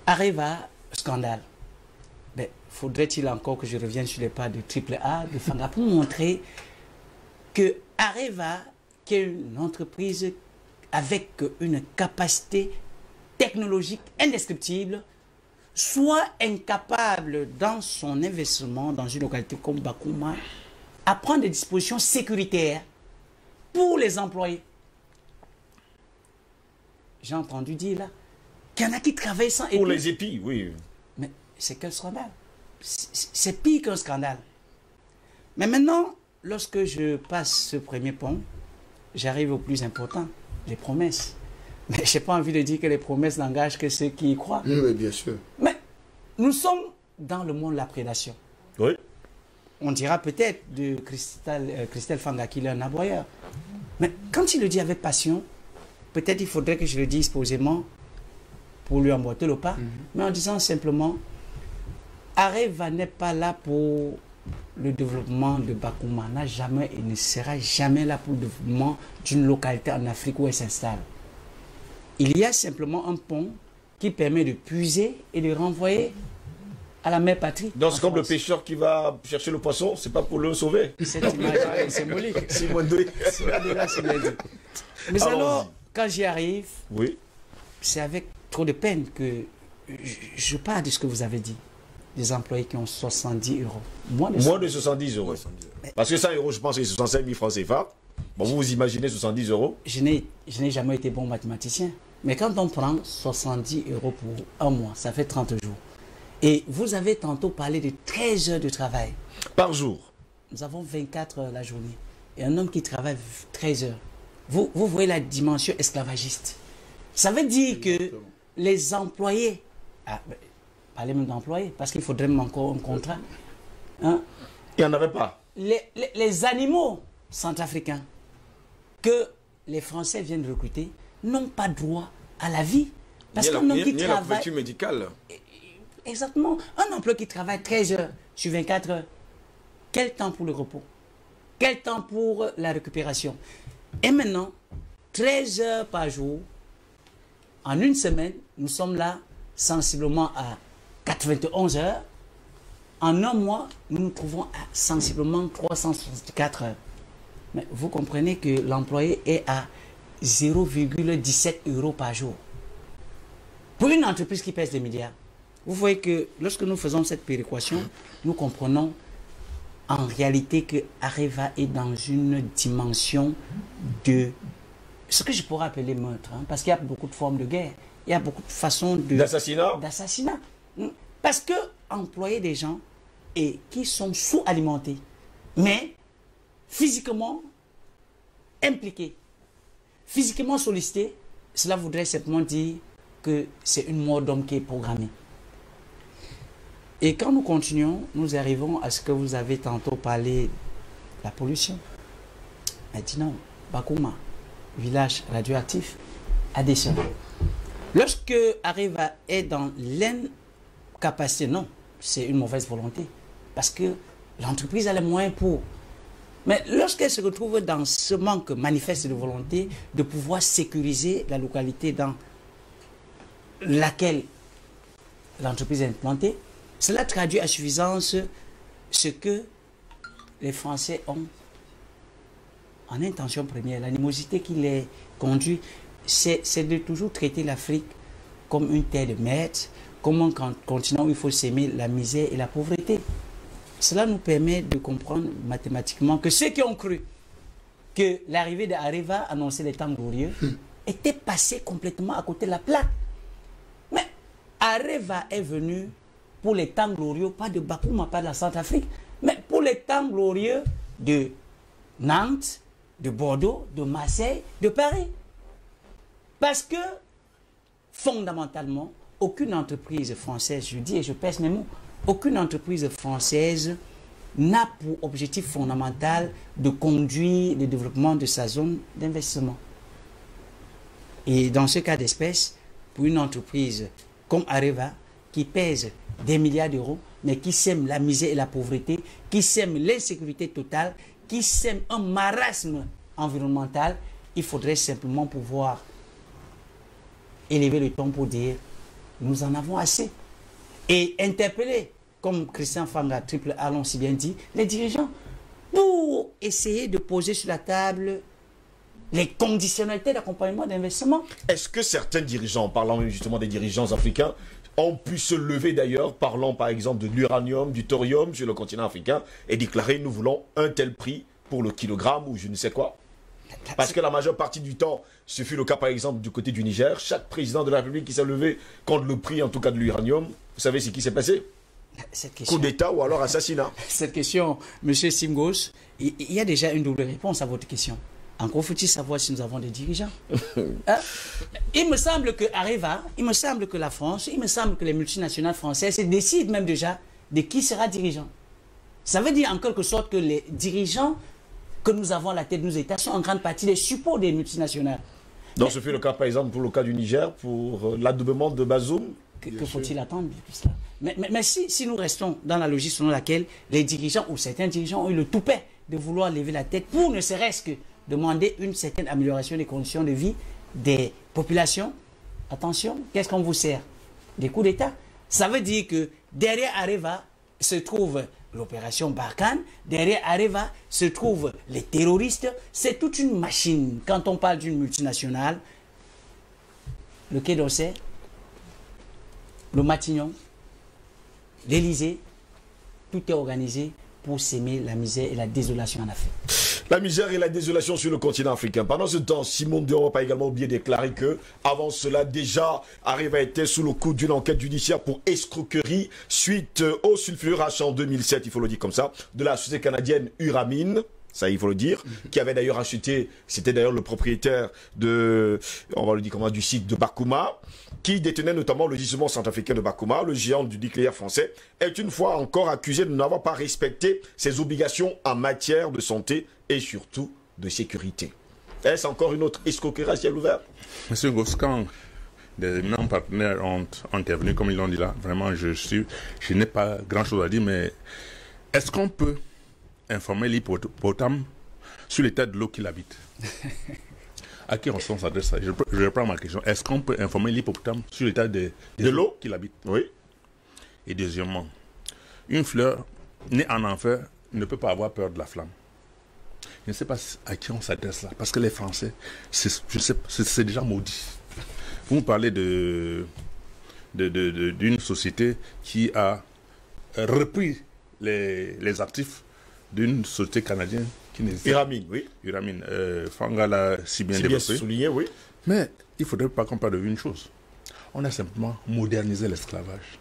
[SPEAKER 7] Areva, scandale. Mais faudrait-il encore que je revienne sur les pas de AAA, de Fanga, pour montrer que Areva, qui est une entreprise avec une capacité technologique indescriptible, soit incapable dans son investissement dans une localité comme Bakouma à prendre des dispositions sécuritaires pour les employés. J'ai entendu dire là qu'il y en a qui travaillent sans épis.
[SPEAKER 3] Pour les épis, oui.
[SPEAKER 7] Mais c'est quel scandale? C'est pire qu'un scandale. Mais maintenant, lorsque je passe ce premier pont, j'arrive au plus important, les promesses. Mais je n'ai pas envie de dire que les promesses n'engagent que ceux qui y croient.
[SPEAKER 5] Oui, bien sûr.
[SPEAKER 7] Mais nous sommes dans le monde de la prédation.
[SPEAKER 3] Oui.
[SPEAKER 7] On dira peut-être de Christelle Fanga qu'il est un aboyeur. Mais quand il le dit avec passion, peut-être il faudrait que je le dise posément pour lui emboîter le pas. Mais en disant simplement, Areva n'est pas là pour le développement de Bakouma, n'a jamais et ne sera jamais là pour le développement d'une localité en Afrique où elle s'installe. Il y a simplement un pont qui permet de puiser et de renvoyer à la mère patrie.
[SPEAKER 3] Donc c'est comme le pêcheur qui va chercher le poisson, c'est pas pour le sauver.
[SPEAKER 7] Cette image est symbolique. Mais alors, quand j'y arrive,
[SPEAKER 3] oui,
[SPEAKER 7] c'est avec trop de peine que je parle de ce que vous avez dit. Des employés qui ont 70 euros. Moins de
[SPEAKER 3] 70 euros. Parce que 100 euros, je pense que c'est 65 000 francs CFA. Bon, vous imaginez 70 euros.
[SPEAKER 7] Je n'ai jamais été bon mathématicien. Mais quand on prend 70 euros pour un mois, ça fait 30 jours. Et vous avez tantôt parlé de 13 heures de travail.
[SPEAKER 3] Par jour.
[SPEAKER 7] Nous avons 24 heures la journée. Et un homme qui travaille 13 heures. Vous voyez la dimension esclavagiste. Ça veut dire que les employés... Parlez même d'employés, parce qu'il faudrait même encore un contrat. Hein?
[SPEAKER 3] Il n'y en avait pas.
[SPEAKER 7] Les animaux centrafricains que les Français viennent recruter n'ont pas droit à la vie. Parce qu'un homme qui travaille...
[SPEAKER 4] la couverture médicale.
[SPEAKER 7] Exactement. Un emploi qui travaille 13 heures sur 24 heures. Quel temps pour le repos? Quel temps pour la récupération? Et maintenant, 13 heures par jour, en une semaine, nous sommes là sensiblement à 91 heures. En un mois, nous nous trouvons à sensiblement 364 heures. Mais vous comprenez que l'employé est à 0,17 euros par jour. Pour une entreprise qui pèse des milliards, vous voyez que lorsque nous faisons cette péréquation, nous comprenons en réalité que Areva est dans une dimension de ce que je pourrais appeler meurtre. Hein, parce qu'il y a beaucoup de formes de guerre. Il y a beaucoup de façons d'assassinat. Parce que employer des gens et qui sont sous-alimentés, mais physiquement impliqués, physiquement sollicités, cela voudrait simplement dire que c'est une mort d'homme qui est programmée. Et quand nous continuons, nous arrivons à ce que vous avez tantôt parlé de la pollution. Maintenant, Bakouma, village radioactif, Adesson. Lorsque Areva est dans l'incapacité, non, c'est une mauvaise volonté. Parce que l'entreprise a les moyens pour. Mais lorsqu'elle se retrouve dans ce manque manifeste de volonté de pouvoir sécuriser la localité dans laquelle l'entreprise est implantée, cela traduit à suffisance ce que les Français ont en intention première, l'animosité qui les conduit. C'est de toujours traiter l'Afrique comme une terre de merde, comme un continent où il faut s'aimer la misère et la pauvreté. Cela nous permet de comprendre mathématiquement que ceux qui ont cru que l'arrivée d'Areva annonçait les temps glorieux étaient passés complètement à côté de la plaque. Mais Areva est venu pour les temps glorieux, pas de Bakouma, pas de la Centrafrique, mais pour les temps glorieux de Nantes, de Bordeaux, de Marseille, de Paris. Parce que, fondamentalement, aucune entreprise française, je dis et je pèse mes mots, aucune entreprise française n'a pour objectif fondamental de conduire le développement de sa zone d'investissement. Et dans ce cas d'espèce, pour une entreprise comme Areva, qui pèse des milliards d'euros, mais qui sème la misère et la pauvreté, qui sème l'insécurité totale, qui sème un marasme environnemental, il faudrait simplement pouvoir élever le ton pour dire nous en avons assez. Et interpeller, comme Christian Fanga, Triple A l'ont si bien dit, les dirigeants, pour essayer de poser sur la table les conditionnalités d'accompagnement d'investissement.
[SPEAKER 3] Est-ce que certains dirigeants, parlant justement des dirigeants africains, ont pu se lever d'ailleurs, parlant par exemple de l'uranium, du thorium sur le continent africain, et déclarer nous voulons un tel prix pour le kilogramme ou je ne sais quoi? Parce que la majeure partie du temps, ce fut le cas par exemple du côté du Niger, chaque président de la République qui s'est levé contre le prix en tout cas de l'uranium, vous savez ce qui s'est passé? Coup d'État ou alors assassinat.
[SPEAKER 7] Cette question, M. Simgos, il y a déjà une double réponse à votre question. Encore faut-il savoir si nous avons des dirigeants. Hein? Il me semble que Areva, il me semble que la France, il me semble que les multinationales françaises décident même déjà de qui sera dirigeant. Ça veut dire en quelque sorte que les dirigeants que nous avons à la tête de nos États sont en grande partie des supports des multinationales.
[SPEAKER 3] Donc ce fut le cas par exemple pour le cas du Niger, pour l'adoubement de Bazoum.
[SPEAKER 7] Que faut-il attendre de cela? Mais si nous restons dans la logique selon laquelle les dirigeants ou certains dirigeants ont eu le toupet de vouloir lever la tête pour ne serait-ce que demander une certaine amélioration des conditions de vie des populations, attention, qu'est-ce qu'on vous sert? Des coups d'État. Ça veut dire que derrière Areva se trouve l'opération Barkhane, derrière Areva se trouvent les terroristes. C'est toute une machine. Quand on parle d'une multinationale, le Quai d'Orsay, le Matignon, l'Élysée, tout est organisé pour s'aimer la misère et la désolation en Afrique.
[SPEAKER 3] La misère et la désolation sur le continent africain. Pendant ce temps, Simon Dion a également oublié déclaré que, avant cela, déjà, Areva était sous le coup d'une enquête judiciaire pour escroquerie suite au sulfurage en 2007, il faut le dire comme ça, de la société canadienne Uramine. Ça, il faut le dire, qui avait d'ailleurs acheté, c'était d'ailleurs le propriétaire de, on va le dire comment, du site de Bakouma, qui détenait notamment le gisement centrafricain de Bakouma, le géant du nucléaire français, est une fois encore accusé de n'avoir pas respecté ses obligations en matière de santé et surtout de sécurité. Est-ce encore une autre escroquerie à ciel ouvert?
[SPEAKER 6] Monsieur Goscan, des éminents partenaires ont intervenu, comme ils l'ont dit là. Vraiment, je n'ai pas grand-chose à dire, mais est-ce qu'on peut informer l'hippopotame sur l'état de l'eau qu'il habite? À qui on s'adresse ça? Je reprends ma question. Est-ce qu'on peut informer l'hippopotame sur l'état de l'eau qu'il habite?
[SPEAKER 3] Oui.
[SPEAKER 6] Et deuxièmement, une fleur née en enfer ne peut pas avoir peur de la flamme. Je ne sais pas à qui on s'adresse là, parce que les Français, c'est déjà maudit. Vous me parlez d'une société qui a repris les actifs d'une société canadienne qui n'existe pas.
[SPEAKER 3] Uramine, oui.
[SPEAKER 6] Uramine. Fanga l'a si bien développé.
[SPEAKER 3] Souligné, oui.
[SPEAKER 6] Mais il ne faudrait pas qu'on parle d'une chose. On a simplement modernisé l'esclavage.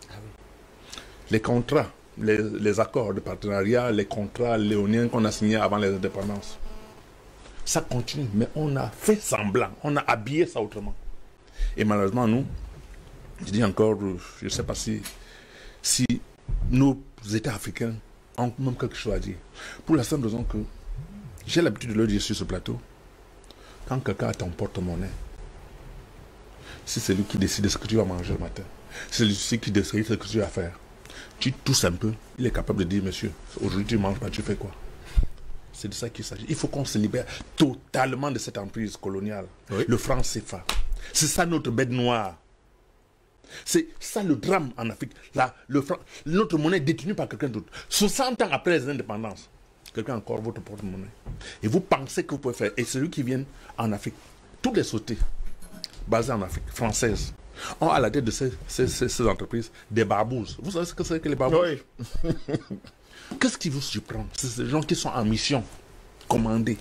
[SPEAKER 7] Ah oui.
[SPEAKER 6] Les contrats, les accords de partenariat, les contrats léoniens qu'on a signés avant les indépendances, ça continue, mais on a fait semblant, on a habillé ça autrement. Et malheureusement, nous, je dis encore, je ne sais pas si nos États africains ont même quelque chose à dire. Pour la simple raison que j'ai l'habitude de le dire sur ce plateau, quand quelqu'un a ton porte-monnaie, si c'est lui qui décide de ce que tu vas manger le matin, c'est lui qui décide de ce que tu vas faire, tu tousses un peu, il est capable de dire, monsieur, aujourd'hui tu ne manges pas, tu fais quoi? C'est de ça qu'il s'agit. Il faut qu'on se libère totalement de cette emprise coloniale. Oui. Le franc CFA. C'est ça notre bête noire. C'est ça le drame en Afrique. Notre monnaie est détenue par quelqu'un d'autre. 60 ans après les indépendances, quelqu'un a encore votre porte-monnaie. Et vous pensez que vous pouvez faire. Et celui qui vient en Afrique, toutes les sociétés basées en Afrique, françaises, ont à la tête de ces entreprises des barbouzes. Vous savez ce que c'est que les barbouzes? Oui. Qu'est-ce qui vous surprend? C'est ces gens qui sont en mission, commandés.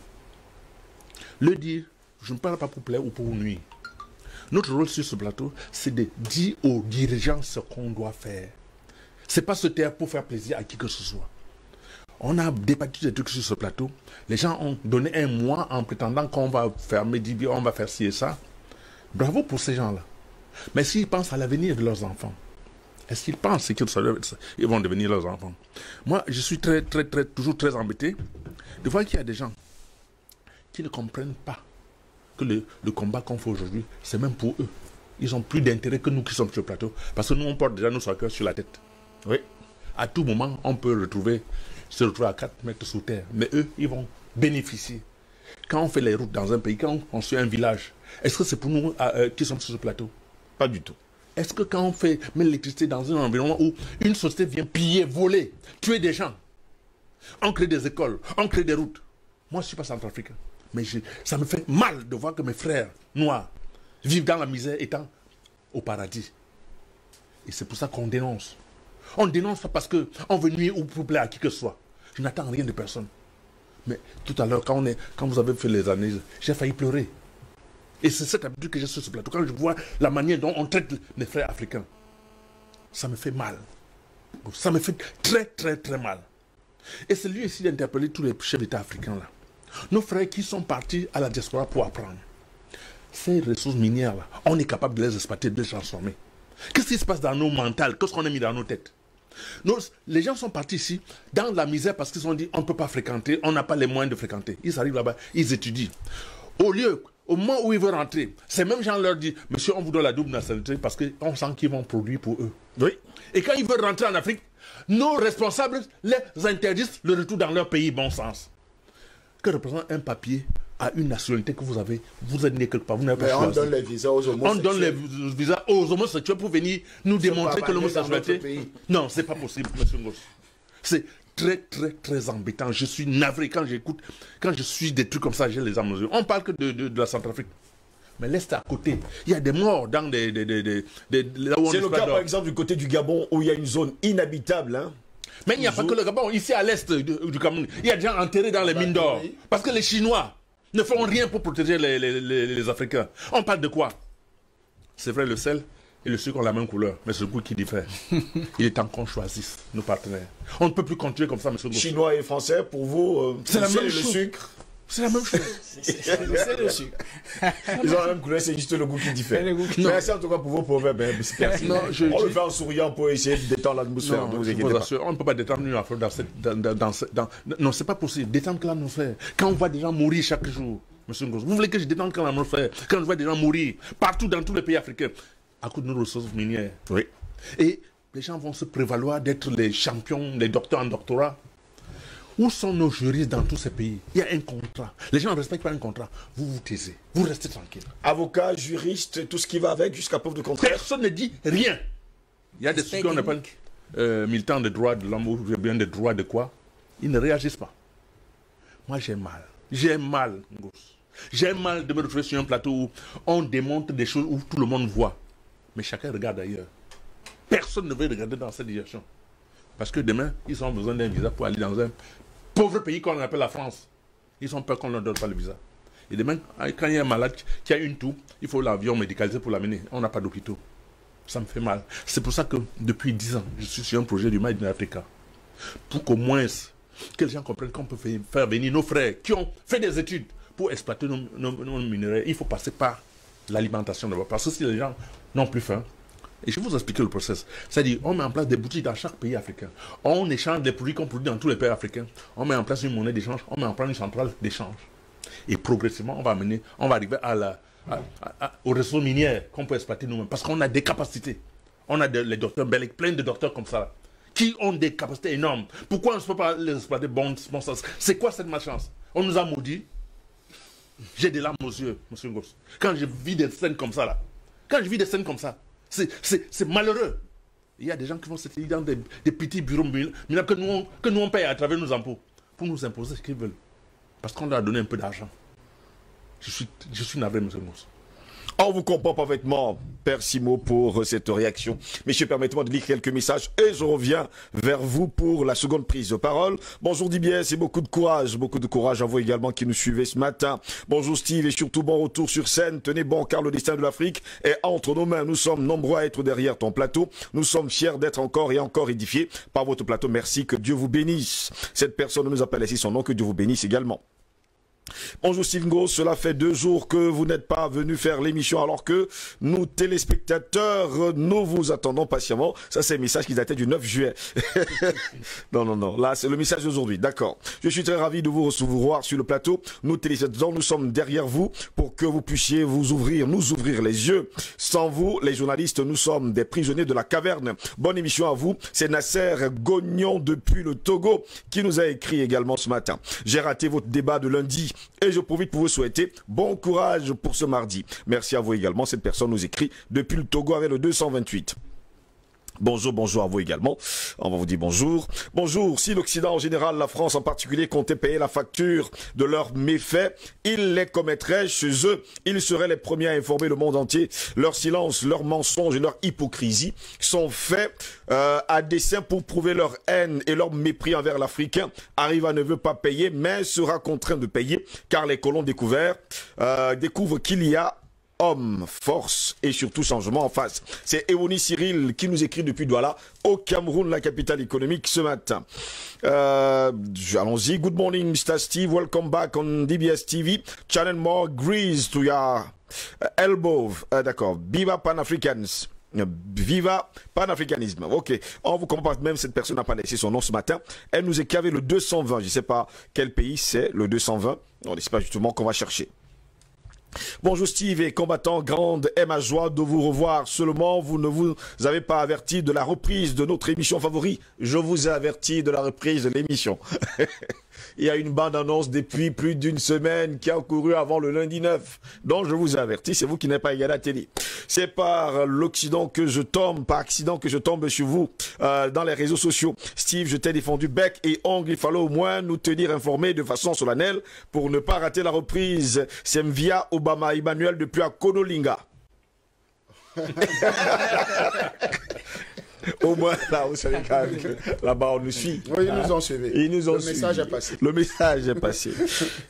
[SPEAKER 6] Le dire, je ne parle pas pour plaire ou pour nuire. Notre rôle sur ce plateau, c'est de dire aux dirigeants ce qu'on doit faire. Ce n'est pas se taire pour faire plaisir à qui que ce soit. On a débattu des trucs sur ce plateau. Les gens ont donné un mois en prétendant qu'on va fermer Dibi, on va faire ci et ça. Bravo pour ces gens-là. Mais s'ils pensent à l'avenir de leurs enfants, Est-ce qu'ils pensent qu'ils vont devenir leurs enfants? Moi, je suis toujours très embêté de voir qu'il y a des gens qui ne comprennent pas que le combat qu'on fait aujourd'hui, c'est même pour eux. Ils ont plus d'intérêt que nous qui sommes sur le plateau. Parce que nous, on porte déjà nos sacs sur la tête. Oui. À tout moment, on peut se retrouver à 4 mètres sous terre. Mais eux, ils vont bénéficier. Quand on fait les routes dans un pays, quand on suit un village, est-ce que c'est pour nous qui sommes sur ce plateau? Pas du tout. Est-ce que quand on met l'électricité dans un environnement où une société vient piller, voler, tuer des gens, on crée des écoles, on crée des routes? Moi, je ne suis pas centrafricain. Mais ça me fait mal de voir que mes frères noirs vivent dans la misère étant au paradis. Et c'est pour ça qu'on dénonce. On dénonce pas parce qu'on veut nuire ou pour plaire à qui que ce soit. Je n'attends rien de personne. Mais tout à l'heure, quand vous avez fait les analyses, j'ai failli pleurer. Et c'est cette habitude que j'ai sur ce plateau. Quand je vois la manière dont on traite les frères africains, ça me fait mal. Ça me fait très mal. Et c'est lui ici d'interpeller tous les chefs d'État africains là. Nos frères qui sont partis à la diaspora pour apprendre. Ces ressources minières là, on est capable de les exploiter, de les transformer. Qu'est-ce qui se passe dans nos mentales? Qu'est-ce qu'on a mis dans nos têtes? Les gens sont partis ici dans la misère parce qu'ils ont dit on ne peut pas fréquenter, on n'a pas les moyens de fréquenter. Ils arrivent là-bas, ils étudient. Au moment où ils veulent rentrer, ces mêmes gens leur disent, monsieur, on vous donne la double nationalité parce qu'on sent qu'ils vont produire pour eux. Oui. Et quand ils veulent rentrer en Afrique, nos responsables les interdisent le retour dans leur pays, bon sens. Que représente un papier à une nationalité que vous avez? Vous êtes né quelque part, vous n'avez pas choisi.
[SPEAKER 5] On donne les visas aux homosexuels.
[SPEAKER 6] On donne les visas aux homosexuels pour venir nous démontrer que l'homosexualité... Non, c'est pas possible, monsieur Ngos. C'est très embêtant. Je suis navré quand j'écoute, quand je suis des trucs comme ça, j'ai les âmes aux yeux. On parle que de la Centrafrique. Mais l'Est à côté, il y a des morts dans des là où on
[SPEAKER 3] c'est le cas, par exemple, du côté du Gabon, où il y a une zone inhabitable, hein.
[SPEAKER 6] Mais il n'y a pas que le Gabon. Ici, à l'Est du Cameroun, il y a des gens enterrés dans les mines d'or. Parce que les Chinois ne font rien pour protéger les Africains. On parle de quoi? C'est vrai, le sel et le sucre ont la même couleur, mais c'est le goût qui diffère. Il est temps qu'on choisisse nos partenaires. On ne peut plus continuer comme ça, monsieur Gauche.
[SPEAKER 3] Chinois et Français, pour vous,
[SPEAKER 6] c'est la même
[SPEAKER 3] chose.
[SPEAKER 6] Le sucre. C'est la même chose.
[SPEAKER 7] C'est le sucre.
[SPEAKER 3] Ils ont la même couleur, c'est juste le goût qui diffère. Merci en tout cas pour vos proverbes.
[SPEAKER 6] Non,
[SPEAKER 3] on le fait en souriant pour essayer de détendre l'atmosphère.
[SPEAKER 6] On ne peut pas détendre une affaire non, c'est pas possible. Détendre l'atmosphère. Quand on voit des gens mourir chaque jour, monsieur Ngos, vous voulez que je détende l'atmosphère? Quand je vois des gens mourir partout dans tous les pays africains à cause de nos ressources minières. Oui. Et les gens vont se prévaloir d'être les champions, les docteurs en doctorat. Où sont nos juristes dans tous ces pays? Il y a un contrat. Les gens ne respectent pas un contrat. Vous vous taisez. Vous restez tranquille.
[SPEAKER 3] Avocat, juriste, tout ce qui va avec, jusqu'à preuve de contraire.
[SPEAKER 6] Personne ne dit rien. Il y a des trucs qu'on appelle militants des droits de l'homme ou bien des droits de quoi. Ils ne réagissent pas. Moi, j'ai mal. J'ai mal, Ngos. J'ai mal de me retrouver sur un plateau où on démontre des choses où tout le monde voit. Mais chacun regarde ailleurs. Personne ne veut regarder dans cette direction. Parce que demain, ils ont besoin d'un visa pour aller dans un pauvre pays qu'on appelle la France. Ils ont peur qu'on ne leur donne pas le visa. Et demain, quand il y a un malade qui a une toux, il faut l'avion médicalisé pour l'amener. On n'a pas d'hôpitaux. Ça me fait mal. C'est pour ça que depuis 10 ans, je suis sur un projet du Made in Africa. Pour qu'au moins, que les gens comprennent qu'on peut faire venir nos frères qui ont fait des études pour exploiter nos minerais. Il faut passer par l'alimentation d'abord. Parce que si les gens n'ont plus faim, et je vais vous expliquer le process. C'est-à-dire, on met en place des boutiques dans chaque pays africain. On échange des produits qu'on produit dans tous les pays africains. On met en place une monnaie d'échange. On met en place une centrale d'échange. Et progressivement, on va arriver aux ressources minières qu'on peut exploiter nous-mêmes. Parce qu'on a des capacités. On a les docteurs belliques, plein de docteurs comme ça, qui ont des capacités énormes. Pourquoi on ne peut pas les exploiter bon sens? C'est quoi cette malchance? On nous a maudits. J'ai des larmes aux yeux, monsieur Ngos. Quand je vis des scènes comme ça, c'est malheureux. Il y a des gens qui vont se tenir dans des petits bureaux que nous on paye à travers nos impôts pour nous imposer ce qu'ils veulent. Parce qu'on leur a donné un peu d'argent. Je suis navré, monsieur Ngos.
[SPEAKER 3] On vous comprend parfaitement, Père Simo, pour cette réaction. Messieurs, permettez-moi de lire quelques messages et je reviens vers vous pour la seconde prise de parole. Bonjour Dibier, c'est beaucoup de courage à vous également qui nous suivez ce matin. Bonjour Steve et surtout bon retour sur scène. Tenez bon car le destin de l'Afrique est entre nos mains. Nous sommes nombreux à être derrière ton plateau. Nous sommes fiers d'être encore et encore édifiés par votre plateau. Merci, que Dieu vous bénisse. Cette personne ne nous a pas laissé son nom, que Dieu vous bénisse également. Bonjour Steve Ngo, cela fait 2 jours que vous n'êtes pas venu faire l'émission alors que nous téléspectateurs, nous vous attendons patiemment. Ça c'est un message qui datait du 9 juillet. non, là c'est le message d'aujourd'hui, d'accord. Je suis très ravi de vous recevoir sur le plateau. Nous téléspectateurs, nous sommes derrière vous pour que vous puissiez nous ouvrir les yeux. Sans vous, les journalistes, nous sommes des prisonniers de la caverne. Bonne émission à vous. C'est Nasser Gognon depuis le Togo qui nous a écrit également ce matin. J'ai raté votre débat de lundi. Et je profite pour vous souhaiter bon courage pour ce mardi. Merci à vous également. Cette personne nous écrit depuis le Togo avec le 228. Bonjour à vous également. On va vous dire bonjour. Bonjour, si l'Occident en général, la France en particulier, comptait payer la facture de leurs méfaits, ils les commettraient chez eux. Ils seraient les premiers à informer le monde entier. Leur silence, leurs mensonges et leur hypocrisie sont faits à dessein pour prouver leur haine et leur mépris envers l'Africain. Arriva ne veut pas payer, mais sera contraint de payer, car les colons découvrent qu'il y a homme, force et surtout changement en face. C'est Eoni Cyril qui nous écrit depuis Douala, au Cameroun, la capitale économique, ce matin. Allons-y. Good morning, Mr. Steve. Welcome back on DBS TV. Channel more grease to your elbow. D'accord. Viva Pan-Africans. Viva panafricanisme. Ok. On vous comprend, même cette personne n'a pas laissé son nom ce matin. Elle nous écrit avec le 220. Je ne sais pas quel pays c'est, le 220. On ne sait pas justement qu'on va chercher. Bonjour Steve et combattant, grande est ma joie de vous revoir. Seulement, vous ne vous avez pas averti de la reprise de notre émission favorite. Je vous ai averti de la reprise de l'émission. Il y a une bande-annonce depuis plus d'une semaine qui a couru avant le lundi 9. Donc je vous ai averti, c'est vous qui n'avez pas égalé la télé. C'est par l'Occident que je tombe, par accident que je tombe sur vous dans les réseaux sociaux. Steve, je t'ai défendu bec et ongle. Il fallait au moins nous tenir informés de façon solennelle pour ne pas rater la reprise. C'est via Obama Emmanuel depuis à Konolinga. Au moins, là, vous savez quand même que là-bas, on nous suit.
[SPEAKER 5] Oui, ils nous ont suivis.
[SPEAKER 3] Le
[SPEAKER 5] message est passé.
[SPEAKER 3] Le message est passé.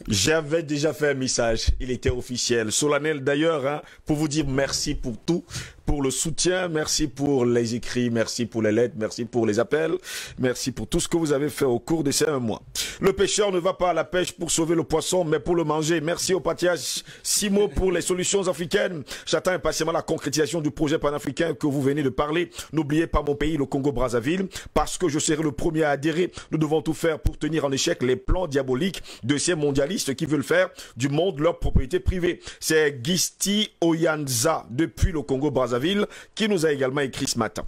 [SPEAKER 3] J'avais déjà fait un message. Il était officiel. Solennel d'ailleurs, hein, pour vous dire merci pour tout. Pour le soutien, merci pour les écrits, merci pour les lettres, merci pour les appels, merci pour tout ce que vous avez fait au cours de ces 1 mois. Le pêcheur ne va pas à la pêche pour sauver le poisson, mais pour le manger. Merci au Patiage Simo pour les solutions africaines. J'attends impatiemment la concrétisation du projet panafricain que vous venez de parler. N'oubliez pas mon pays, le Congo-Brazzaville, parce que je serai le premier à adhérer. Nous devons tout faire pour tenir en échec les plans diaboliques de ces mondialistes qui veulent faire du monde leur propriété privée. C'est Gisti Oyanza depuis le Congo-Brazzaville qui nous a également écrit ce matin.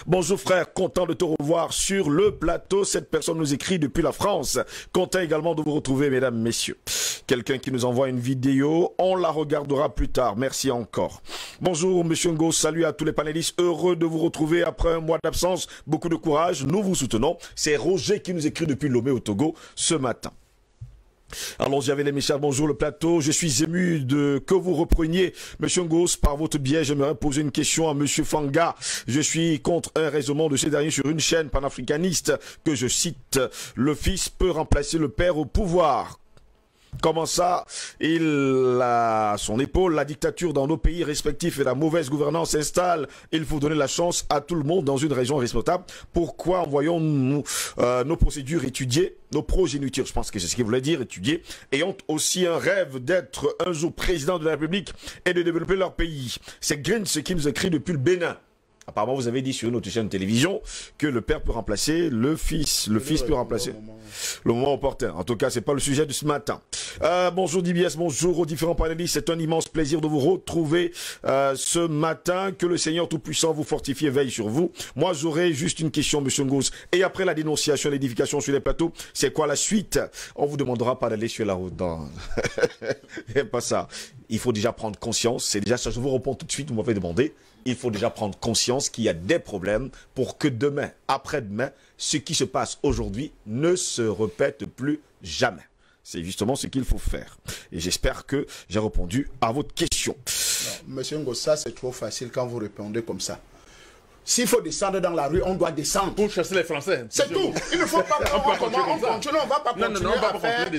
[SPEAKER 3] Bonjour frère, content de te revoir sur le plateau. Cette personne nous écrit depuis la France. Content également de vous retrouver, mesdames, messieurs. Quelqu'un qui nous envoie une vidéo, on la regardera plus tard. Merci encore. Bonjour monsieur Ngo, salut à tous les panélistes. Heureux de vous retrouver après un mois d'absence. Beaucoup de courage, nous vous soutenons. C'est Roger qui nous écrit depuis Lomé au Togo ce matin. Allons-y avec les messages. Bonjour le plateau. Je suis ému de que vous repreniez, monsieur Ngos, par votre biais. J'aimerais poser une question à monsieur Fanga. Je suis contre un raisonnement de ces derniers sur une chaîne panafricaniste que je cite. Le fils peut remplacer le père au pouvoir. Comment ça, il a son épaule, la dictature dans nos pays respectifs et la mauvaise gouvernance s'installe. Il faut donner la chance à tout le monde dans une région respectable. Pourquoi envoyons-nous nos procédures étudiées, nos progénitures, je pense que c'est ce qu'il voulait dire, étudier, ayant aussi un rêve d'être un jour président de la République et de développer leur pays. C'est Green ce qui nous écrit depuis le Bénin. Apparemment, vous avez dit sur une autre chaîne de télévision que le père peut remplacer le fils. Le fils peut remplacer le moment opportun. En tout cas, c'est pas le sujet de ce matin. Bonjour DBS, bonjour aux différents panélistes. C'est un immense plaisir de vous retrouver ce matin. Que le Seigneur Tout-Puissant vous fortifie et veille sur vous. Moi, j'aurais juste une question, monsieur Ngos. Et après la dénonciation, l'édification sur les plateaux, c'est quoi la suite? On vous demandera pas d'aller sur la route. Non. C'est pas ça. Il faut déjà prendre conscience. C'est déjà ça. Je vous réponds tout de suite. Vous m'avez demandé. Il faut déjà prendre conscience qu'il y a des problèmes pour que demain, après-demain, ce qui se passe aujourd'hui ne se répète plus jamais. C'est justement ce qu'il faut faire. Et j'espère que j'ai répondu à votre question.
[SPEAKER 5] Non, monsieur Ngossa, c'est trop facile quand vous répondez comme ça. S'il faut descendre dans la rue, on doit descendre.
[SPEAKER 6] Pour chasser les Français.
[SPEAKER 5] C'est tout. Il ne faut pas continue. On ne va pas continuer à faire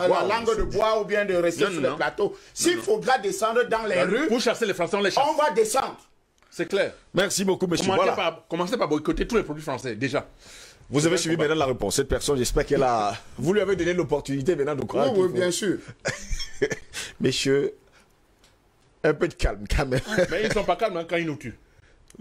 [SPEAKER 5] la langue de bois ou bien de rester sur les plateaux. S'il faudra descendre dans les rues,
[SPEAKER 6] pour chasser les Français, on les chasse.
[SPEAKER 5] On va descendre.
[SPEAKER 6] C'est clair.
[SPEAKER 3] Merci beaucoup, monsieur.
[SPEAKER 6] Commencez par boycotter tous les produits français, déjà.
[SPEAKER 3] Vous avez suivi maintenant la réponse. Cette personne, j'espère qu'elle a... Vous lui avez donné l'opportunité maintenant de croire.
[SPEAKER 5] Oui, bien sûr.
[SPEAKER 3] Messieurs, un peu de calme quand même.
[SPEAKER 6] Mais ils ne sont pas calmes quand ils nous tuent.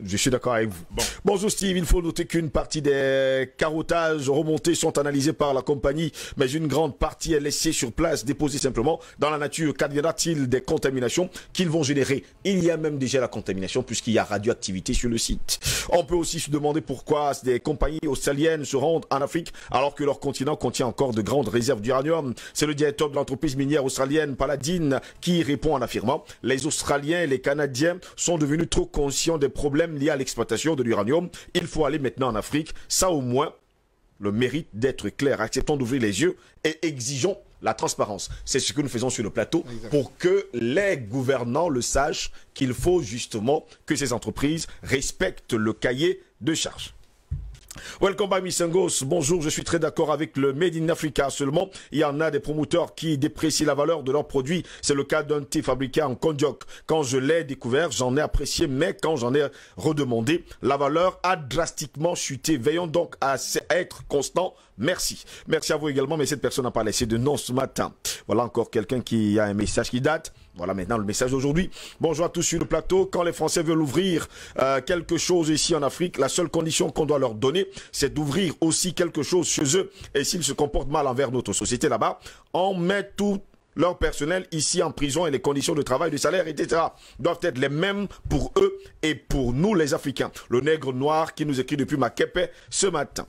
[SPEAKER 3] Je suis d'accord avec vous.
[SPEAKER 6] Bon.
[SPEAKER 3] Bonjour Steve, il faut noter qu'une partie des carottages remontés sont analysés par la compagnie, mais une grande partie est laissée sur place, déposée simplement dans la nature. Qu'adviendra-t-il des contaminations qu'ils vont générer? Il y a même déjà la contamination puisqu'il y a radioactivité sur le site. On peut aussi se demander pourquoi des compagnies australiennes se rendent en Afrique alors que leur continent contient encore de grandes réserves d'uranium. C'est le directeur de l'entreprise minière australienne Paladin qui répond en affirmant: les Australiens et les Canadiens sont devenus trop conscients des problèmes liés à l'exploitation de l'uranium. Il faut aller maintenant en Afrique. Ça au moins le mérite d'être clair. Acceptons d'ouvrir les yeux et exigeons la transparence. C'est ce que nous faisons sur le plateau. Exactement. Pour que les gouvernants le sachent qu'il faut justement que ces entreprises respectent le cahier de charges. Welcome by Miss Ngos. Bonjour, je suis très d'accord avec le Made in Africa. Seulement, il y en a des promoteurs qui déprécient la valeur de leurs produits. C'est le cas d'un thé fabriqué en Kondiok. Quand je l'ai découvert, j'en ai apprécié, mais quand j'en ai redemandé, la valeur a drastiquement chuté. Veillons donc à être constant. Merci. Merci à vous également, mais cette personne n'a pas laissé de nom ce matin. Voilà encore quelqu'un qui a un message qui date. Voilà maintenant le message d'aujourd'hui. Bonjour à tous sur le plateau. Quand les Français veulent ouvrir quelque chose ici en Afrique, la seule condition qu'on doit leur donner, c'est d'ouvrir aussi quelque chose chez eux. Et s'ils se comportent mal envers notre société là-bas, on met tout leur personnel ici en prison et les conditions de travail, de salaire, etc. doivent être les mêmes pour eux et pour nous les Africains. Le nègre noir qui nous écrit depuis Makepe ce matin.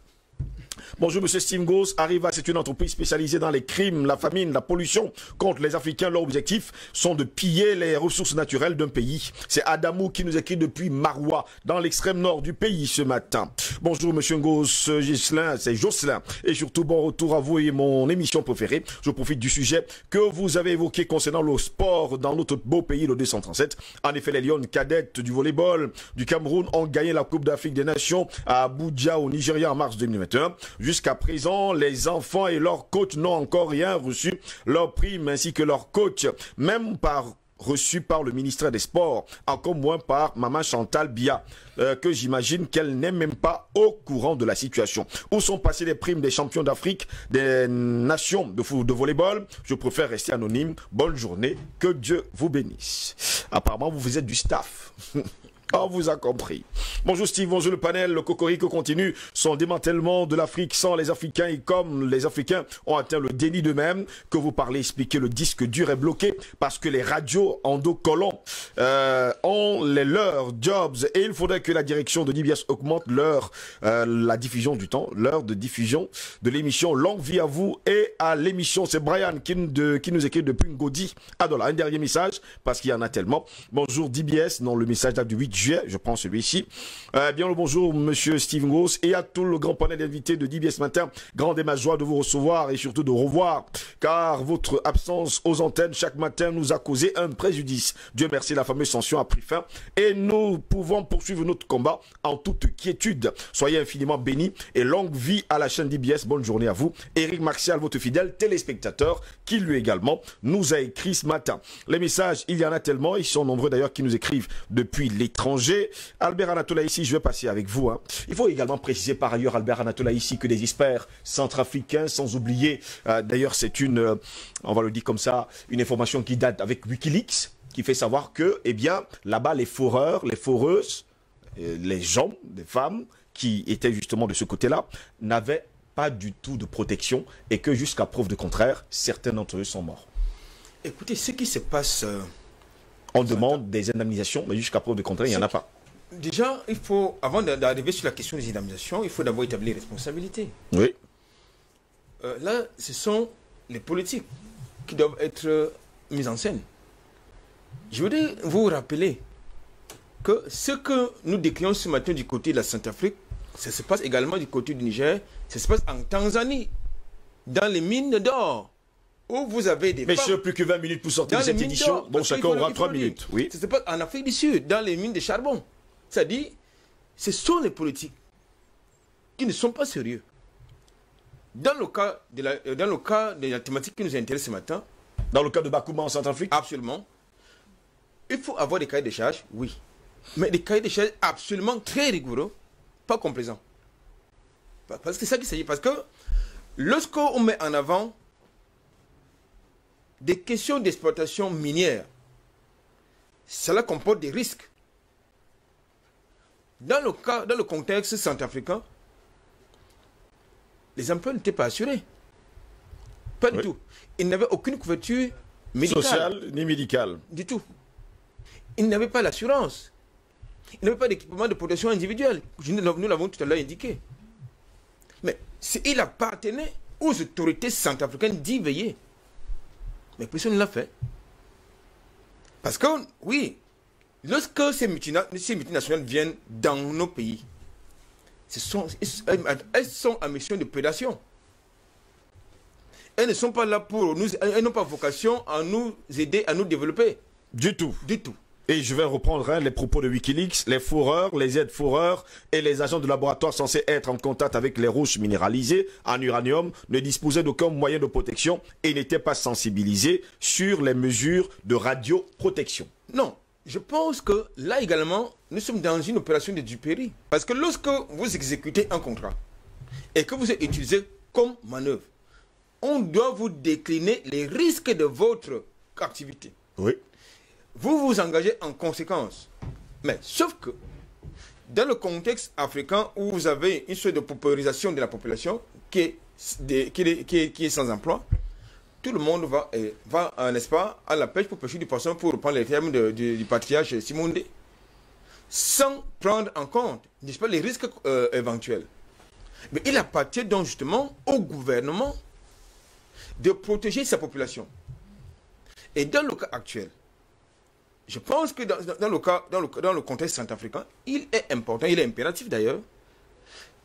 [SPEAKER 3] Bonjour Monsieur Steve Ngos. Arriva, c'est une entreprise spécialisée dans les crimes, la famine, la pollution contre les Africains. Leur objectif sont de piller les ressources naturelles d'un pays. C'est Adamou qui nous écrit depuis Maroua, dans l'extrême nord du pays ce matin. Bonjour Monsieur Ngos, Ghislain, c'est Jocelyn. Et surtout bon retour à vous et mon émission préférée. Je profite du sujet que vous avez évoqué concernant le sport dans notre beau pays, le 237. En effet, les Lions cadettes du volleyball du Cameroun ont gagné la Coupe d'Afrique des Nations à Abuja au Nigeria en mars 2021. Jusqu'à présent, les enfants et leurs coachs n'ont encore rien reçu. Leur prime ainsi que leur coach, même reçu par le ministère des Sports, encore moins par Maman Chantal Bia, que j'imagine qu'elle n'est même pas au courant de la situation. Où sont passées les primes des champions d'Afrique, des nations de volleyball? Je préfère rester anonyme. Bonne journée, que Dieu vous bénisse. Apparemment, vous êtes du staff. On vous a compris. Bonjour Steve, bonjour le panel. Le cocorico continue son démantèlement de l'Afrique sans les Africains et comme les Africains ont atteint le déni d'eux-mêmes, que vous parlez, expliquez, le disque dur est bloqué parce que les radios endocollants ont les leurs jobs et il faudrait que la direction de DBS augmente la diffusion du temps, l'heure de diffusion de l'émission. Longue vie à vous et à l'émission. C'est Brian qui nous écrit depuis Ngodi. Adola, un dernier message parce qu'il y en a tellement. Bonjour DBS, non le message date du 8 juillet, je prends celui-ci. Bien le bonjour Monsieur Steve Ngos et à tout le grand panel d'invités de DBS Matin. Grande est ma joie de vous recevoir et surtout de revoir car votre absence aux antennes chaque matin nous a causé un préjudice. Dieu merci, la fameuse sanction a pris fin et nous pouvons poursuivre notre combat en toute quiétude. Soyez infiniment bénis et longue vie à la chaîne DBS. Bonne journée à vous. Eric Martial, votre fidèle téléspectateur qui lui également nous a écrit ce matin. Les messages, il y en a tellement, ils sont nombreux d'ailleurs qui nous écrivent depuis l'étranger. Albert Anatola ici, je vais passer avec vous. Il faut également préciser par ailleurs, Albert Anatola ici, que des experts centrafricains, sans oublier, d'ailleurs c'est une, on va le dire comme ça, une information qui date avec Wikileaks, qui fait savoir que, eh bien, là-bas, les foreurs, les foreuses, les gens, les femmes qui étaient justement de ce côté-là, n'avaient pas du tout de protection et que jusqu'à preuve de contraire, certains d'entre eux sont morts.
[SPEAKER 4] Écoutez, ce qui se passe...
[SPEAKER 3] On demande des indemnisations, mais jusqu'à preuve de contraire, il n'y en a pas.
[SPEAKER 4] Déjà, il faut, avant d'arriver sur la question des indemnisations, il faut d'abord établir les responsabilités.
[SPEAKER 3] Oui.
[SPEAKER 4] Là, ce sont les politiques qui doivent être mis en scène. Je voudrais vous rappeler que ce que nous décrions ce matin du côté de la Centrafrique, ça se passe également du côté du Niger, ça se passe en Tanzanie, dans les mines d'or. Où vous avez des
[SPEAKER 3] Messieurs, plus que 20 minutes pour sortir de cette édition. Bon, chacun aura 3 minutes. Oui.
[SPEAKER 4] Ça se passe en Afrique du Sud, dans les mines de charbon. C'est-à-dire, ce sont les politiques qui ne sont pas sérieux. Dans le cas de la thématique qui nous intéresse ce matin.
[SPEAKER 3] Dans le cas de Bakouma en Centrafrique.
[SPEAKER 4] Absolument. Il faut avoir des cahiers de charges, oui. Mais des cahiers de charges absolument très rigoureux, pas complaisants. Parce que c'est ça qu'il s'agit. Parce que lorsqu'on met en avant des questions d'exploitation minière, cela comporte des risques. Dans le contexte centrafricain, les emplois n'étaient pas assurés. Pas du tout. Ils n'avaient aucune couverture médicale.
[SPEAKER 3] Sociale ni médicale.
[SPEAKER 4] Du tout. Ils n'avaient pas l'assurance. Ils n'avaient pas d'équipement de protection individuelle. Nous l'avons tout à l'heure indiqué. Mais il appartenait aux autorités centrafricaines d'y veiller. Mais personne ne l'a fait. Parce que, oui, lorsque ces multinationales viennent dans nos pays, elles sont en mission de prédation. Elles ne sont pas là pour nous, elles n'ont pas vocation à nous aider, à nous développer.
[SPEAKER 3] Du tout.
[SPEAKER 4] Du tout.
[SPEAKER 3] Et je vais reprendre les propos de Wikileaks. Les fourreurs, les aides-fourreurs et les agents de laboratoire censés être en contact avec les roches minéralisées en uranium ne disposaient d'aucun moyen de protection et n'étaient pas sensibilisés sur les mesures de radioprotection.
[SPEAKER 4] Non, je pense que là également, nous sommes dans une opération de duperie. Parce que lorsque vous exécutez un contrat et que vous êtes utilisé comme manœuvre, on doit vous décliner les risques de votre activité.
[SPEAKER 3] Oui.
[SPEAKER 4] Vous vous engagez en conséquence. Mais sauf que, dans le contexte africain où vous avez une sorte de paupérisation de la population qui est sans emploi, tout le monde va n'est-ce pas, à la pêche pour pêcher du poisson, pour reprendre les termes du patriarche Simondé, sans prendre en compte, n'est-ce pas, les risques éventuels. Mais il appartient donc justement au gouvernement de protéger sa population. Et dans le cas actuel, je pense que dans le contexte centrafricain, il est important, il est impératif d'ailleurs,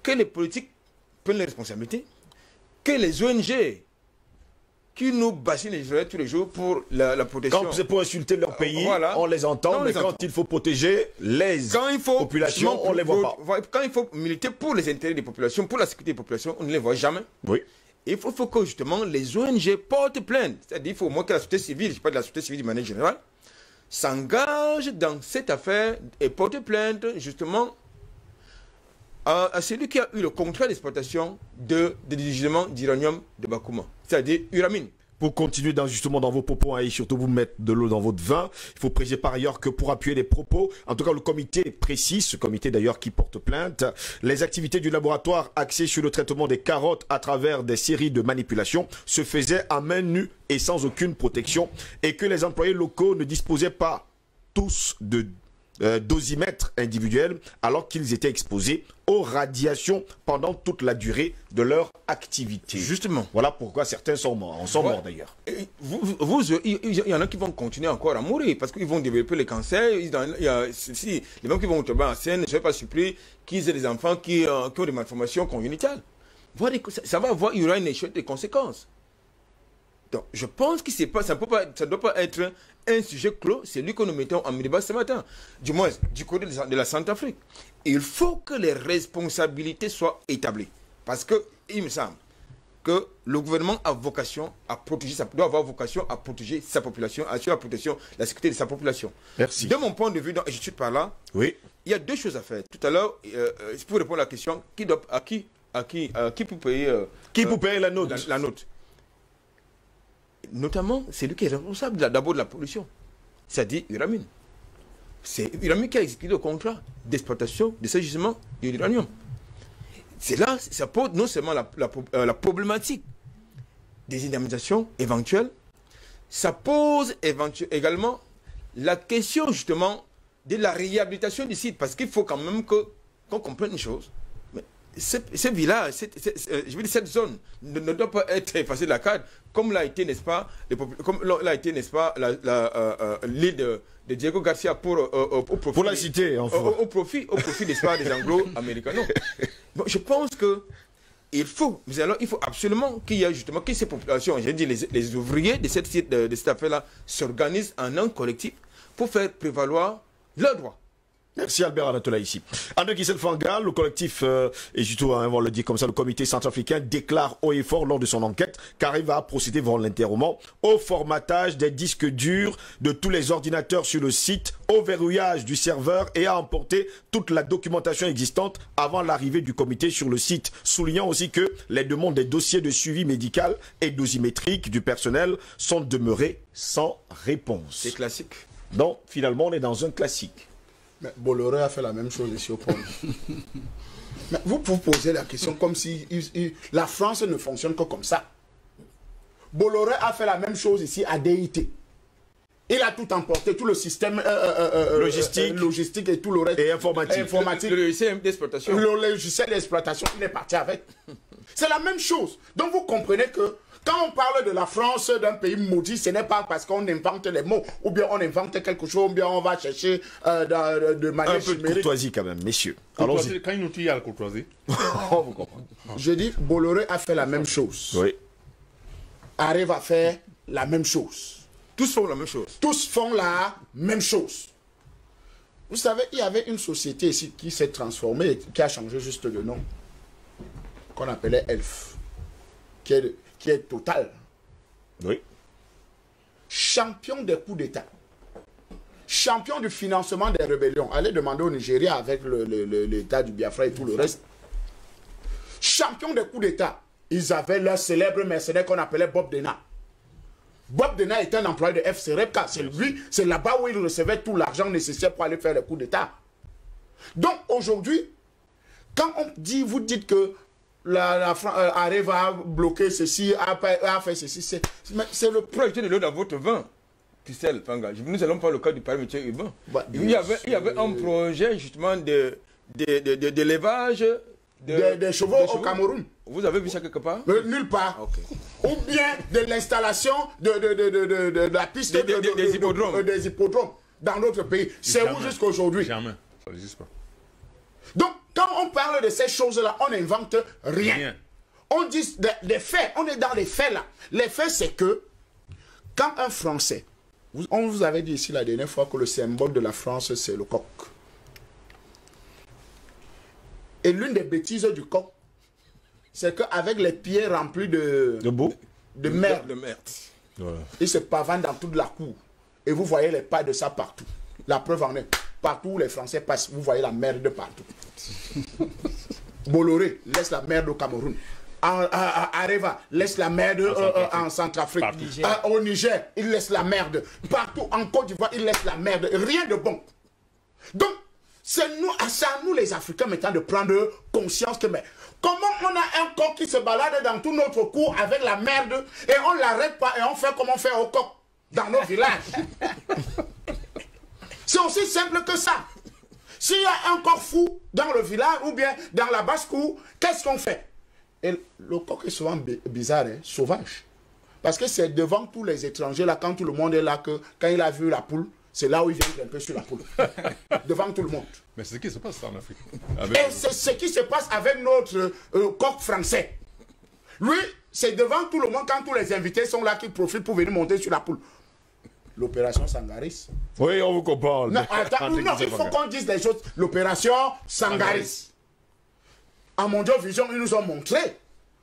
[SPEAKER 4] que les politiques prennent les responsabilités, que les ONG qui nous bassinent les oreilles tous les jours pour la protection.
[SPEAKER 3] Quand c'est pour insulter leur pays,
[SPEAKER 4] voilà,
[SPEAKER 3] on les entend, mais quand il faut protéger les populations, on ne les voit pas.
[SPEAKER 4] Quand il faut militer pour les intérêts des populations, pour la sécurité des populations, on ne les voit jamais.
[SPEAKER 3] Oui.
[SPEAKER 4] Il faut que justement les ONG portent plainte. C'est-à-dire qu'il faut au moins que la société civile, je parle de la société civile de manière générale, s'engage dans cette affaire et porte plainte justement à celui qui a eu le contrat d'exploitation de gisement d'uranium de Bakouma, c'est-à-dire Uramine.
[SPEAKER 3] Pour continuer justement dans vos propos et surtout vous mettre de l'eau dans votre vin, il faut préciser par ailleurs que pour appuyer les propos, en tout cas le comité précise, ce comité d'ailleurs qui porte plainte, les activités du laboratoire axées sur le traitement des carottes à travers des séries de manipulations se faisaient à main nue et sans aucune protection et que les employés locaux ne disposaient pas tous de dosimètres individuels alors qu'ils étaient exposés aux radiations pendant toute la durée de leur activité.
[SPEAKER 4] Justement.
[SPEAKER 3] Voilà pourquoi certains sont morts. On sont morts d'ailleurs.
[SPEAKER 4] Il y en a qui vont continuer encore à mourir parce qu'ils vont développer les cancers. Les mêmes qui vont tomber en scène, je ne serais pas surpris qu'ils aient des enfants qui ont des malformations congénitales. Ça va avoir, il y aura une échelle de conséquences. Donc, je pense que ça ne doit pas être un sujet clos, c'est lui que nous mettons en débat ce matin, du moins du côté de la Centrafrique. Il faut que les responsabilités soient établies. Parce que, il me semble que le gouvernement a vocation à protéger doit avoir vocation à protéger sa population, à assurer la protection, la sécurité de sa population.
[SPEAKER 3] Merci.
[SPEAKER 4] De mon point de vue, et je suis par là,
[SPEAKER 3] oui,
[SPEAKER 4] il y a deux choses à faire. Tout à l'heure, pour répondre à la question, qui peut payer
[SPEAKER 3] la note
[SPEAKER 4] la note. Notamment, c'est lui qui est responsable d'abord de la pollution, c'est-à-dire Uramine. C'est Uramine qui a exécuté le contrat d'exploitation de ce gisement de l'uranium. C'est là, ça pose non seulement la problématique des indemnisations éventuelles, ça pose également la question justement de la réhabilitation du site, parce qu'il faut quand même qu'on comprenne une chose. Ce village, je veux dire, cette zone ne doit pas être effacée de la carte, comme l'a été, n'est-ce pas, l'île de Diego Garcia au profit,
[SPEAKER 3] pour la cité, enfin.
[SPEAKER 4] au profit, n'est-ce pas, des Anglo-Américains. Bon, je pense que il faut absolument qu'il y ait justement que ces populations, je veux dire, les ouvriers de cette affaire-là s'organisent en un collectif pour faire prévaloir leurs droits.
[SPEAKER 3] Merci Albert Anatola ici. André Kissel Fanga, le collectif, et surtout, on le dit comme ça, le comité centrafricain déclare haut et fort lors de son enquête qu'arrive à procéder volontairement au formatage des disques durs de tous les ordinateurs sur le site, au verrouillage du serveur et à emporter toute la documentation existante avant l'arrivée du comité sur le site. Soulignant aussi que les demandes des dossiers de suivi médical et dosimétrique du personnel sont demeurées sans réponse.
[SPEAKER 4] C'est classique.
[SPEAKER 3] Donc, finalement, on est dans un classique.
[SPEAKER 5] Mais Bolloré a fait la même chose ici au Pôle. Mais vous pouvez poser la question comme si la France ne fonctionne que comme ça. Bolloré a fait la même chose ici à DIT. Il a tout emporté, tout le système logistique et tout le reste.
[SPEAKER 3] Et informatique.
[SPEAKER 4] Le logiciel d'exploitation.
[SPEAKER 5] Le logiciel d'exploitation, il est parti avec. C'est la même chose. Donc vous comprenez que quand on parle de la France, d'un pays maudit, ce n'est pas parce qu'on invente les mots, ou bien on invente quelque chose, ou bien on va chercher de manière
[SPEAKER 3] un peu de courtoisie quand même, messieurs.
[SPEAKER 6] Quand il nous tue à la courtoisie.
[SPEAKER 3] Vous comprenez.
[SPEAKER 5] Je dis, Bolloré a fait la même chose.
[SPEAKER 3] Oui.
[SPEAKER 5] Arrive à faire la même chose.
[SPEAKER 4] Tous font la même chose.
[SPEAKER 5] Tous font la même chose. Vous savez, il y avait une société ici qui s'est transformée, qui a changé juste de nom, qu'on appelait ELF, qui est Total.
[SPEAKER 3] Oui.
[SPEAKER 5] Champion des coups d'État. Champion du financement des rébellions. Allez demander au Nigeria avec l'État du Biafra et tout le reste. Champion des coups d'État. Ils avaient leur célèbre mercenaire qu'on appelait Bob Dena. Bob Dena était un employé de FC Repka. C'est lui, c'est là-bas où il recevait tout l'argent nécessaire pour aller faire les coups d'État. Donc aujourd'hui, quand on dit, vous dites que la France arrive à bloquer ceci, à faire ceci, c'est le
[SPEAKER 4] projet de l'eau dans votre vin. Kissel Fanga. Nous allons prendre le cas du paramètre urbain.
[SPEAKER 5] Bah,
[SPEAKER 4] il y avait un projet justement d'élevage
[SPEAKER 5] des chevaux au Cameroun.
[SPEAKER 4] Vous avez vu ça quelque part?
[SPEAKER 5] Nulle part.
[SPEAKER 4] Okay.
[SPEAKER 5] Ou bien de l'installation de la piste des hippodromes dans notre pays. C'est où jusqu'à aujourd'hui?
[SPEAKER 6] Jamais. Ça n'existe pas.
[SPEAKER 5] Donc, quand on parle de ces choses-là, on n'invente rien. On dit des faits. On est dans les faits là. Les faits, c'est que quand un Français, on vous avait dit ici la dernière fois que le symbole de la France, c'est le coq. Et l'une des bêtises du coq, c'est qu'avec les pieds remplis de merde,
[SPEAKER 3] Voilà.
[SPEAKER 5] il se pavane dans toute la cour. Et vous voyez les pas de ça partout. La preuve en est, partout où les Français passent, vous voyez la merde partout. Bolloré laisse la merde au Cameroun. Areva laisse la merde en Centrafrique. Au Niger, il laisse la merde. Partout en Côte d'Ivoire, il laisse la merde. Rien de bon. Donc, c'est à nous les Africains maintenant de prendre conscience que comment on a un coq qui se balade dans tout notre cour avec la merde et on ne l'arrête pas et on fait comme on fait au coq dans nos villages. C'est aussi simple que ça. S'il y a un coq fou dans le village ou bien dans la basse-cour, qu'est-ce qu'on fait? Et le coq est souvent bizarre, hein, sauvage. Parce que c'est devant tous les étrangers, là, quand tout le monde est là, que quand il a vu la poule, c'est là où il vient grimper sur la poule. Devant tout le monde.
[SPEAKER 6] Mais c'est ce qui se passe en Afrique.
[SPEAKER 5] Et c'est ce qui se passe avec notre coq français. Lui, c'est devant tout le monde, quand tous les invités sont là, qu'il profite pour venir monter sur la poule. L'opération Sangaris.
[SPEAKER 3] Oui, on vous comprend.
[SPEAKER 5] Non, attends, non, il faut qu'on dise des choses. L'opération Sangaris. En Mondiovision, ils nous ont montré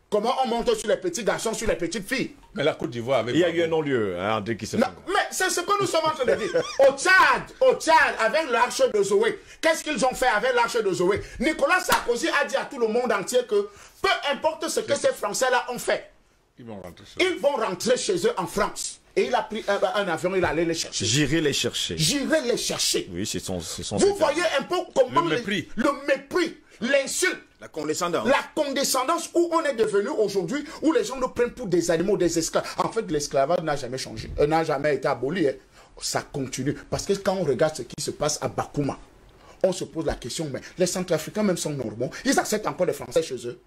[SPEAKER 5] comment on monte sur les petits garçons, sur les petites filles.
[SPEAKER 6] Mais la Côte d'Ivoire avait...
[SPEAKER 3] Il y a eu un non-lieu, hein, André Kissel Fanga.
[SPEAKER 5] Mais c'est ce que nous sommes en train de dire. Au Tchad, avec l'arche de Zoé, qu'est-ce qu'ils ont fait avec l'arche de Zoé? Nicolas Sarkozy a dit à tout le monde entier que peu importe ce que ces Français-là ont fait, ils vont rentrer chez eux en France. Et il a pris un avion, il allait les chercher.
[SPEAKER 3] J'irai les chercher.
[SPEAKER 5] J'irai les chercher.
[SPEAKER 3] Oui, c'est son
[SPEAKER 5] Vous voyez un peu comment
[SPEAKER 6] le mépris,
[SPEAKER 5] l'insulte,
[SPEAKER 4] la condescendance.
[SPEAKER 5] La condescendance où on est devenu aujourd'hui, où les gens nous prennent pour des animaux, des esclaves. En fait, l'esclavage n'a jamais changé, n'a jamais été aboli. Hein. Ça continue. Parce que quand on regarde ce qui se passe à Bakouma, on se pose la question, mais les Centrafricains même sont normaux. Ils acceptent encore les Français chez eux.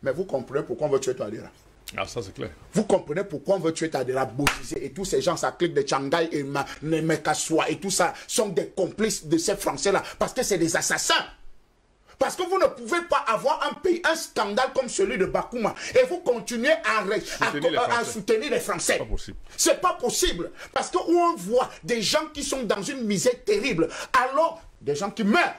[SPEAKER 5] Mais vous comprenez pourquoi on veut tuer Touadéra.
[SPEAKER 6] Ah, ça c'est clair.
[SPEAKER 5] Vous comprenez pourquoi on veut tuer Touadéra, Bozizé et tous ces gens, ça clique de Tchangaï et Mekassoua et tout ça, sont des complices de ces Français-là. Parce que c'est des assassins. Parce que vous ne pouvez pas avoir un pays, un scandale comme celui de Bakouma et vous continuez à soutenir les Français.
[SPEAKER 6] C'est pas possible.
[SPEAKER 5] C'est pas possible. Parce que où on voit des gens qui sont dans une misère terrible, alors des gens qui meurent.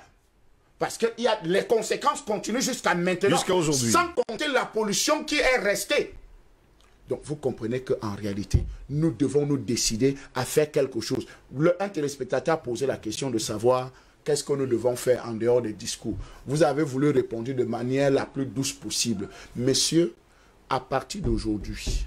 [SPEAKER 5] Parce que les conséquences continuent jusqu'à maintenant.
[SPEAKER 3] Jusqu'à aujourd'hui.
[SPEAKER 5] Sans compter la pollution qui est restée. Donc vous comprenez qu'en réalité, nous devons nous décider à faire quelque chose. Un téléspectateur a posé la question de savoir qu'est-ce que nous devons faire en dehors des discours. Vous avez voulu répondre de manière la plus douce possible. Messieurs, à partir d'aujourd'hui,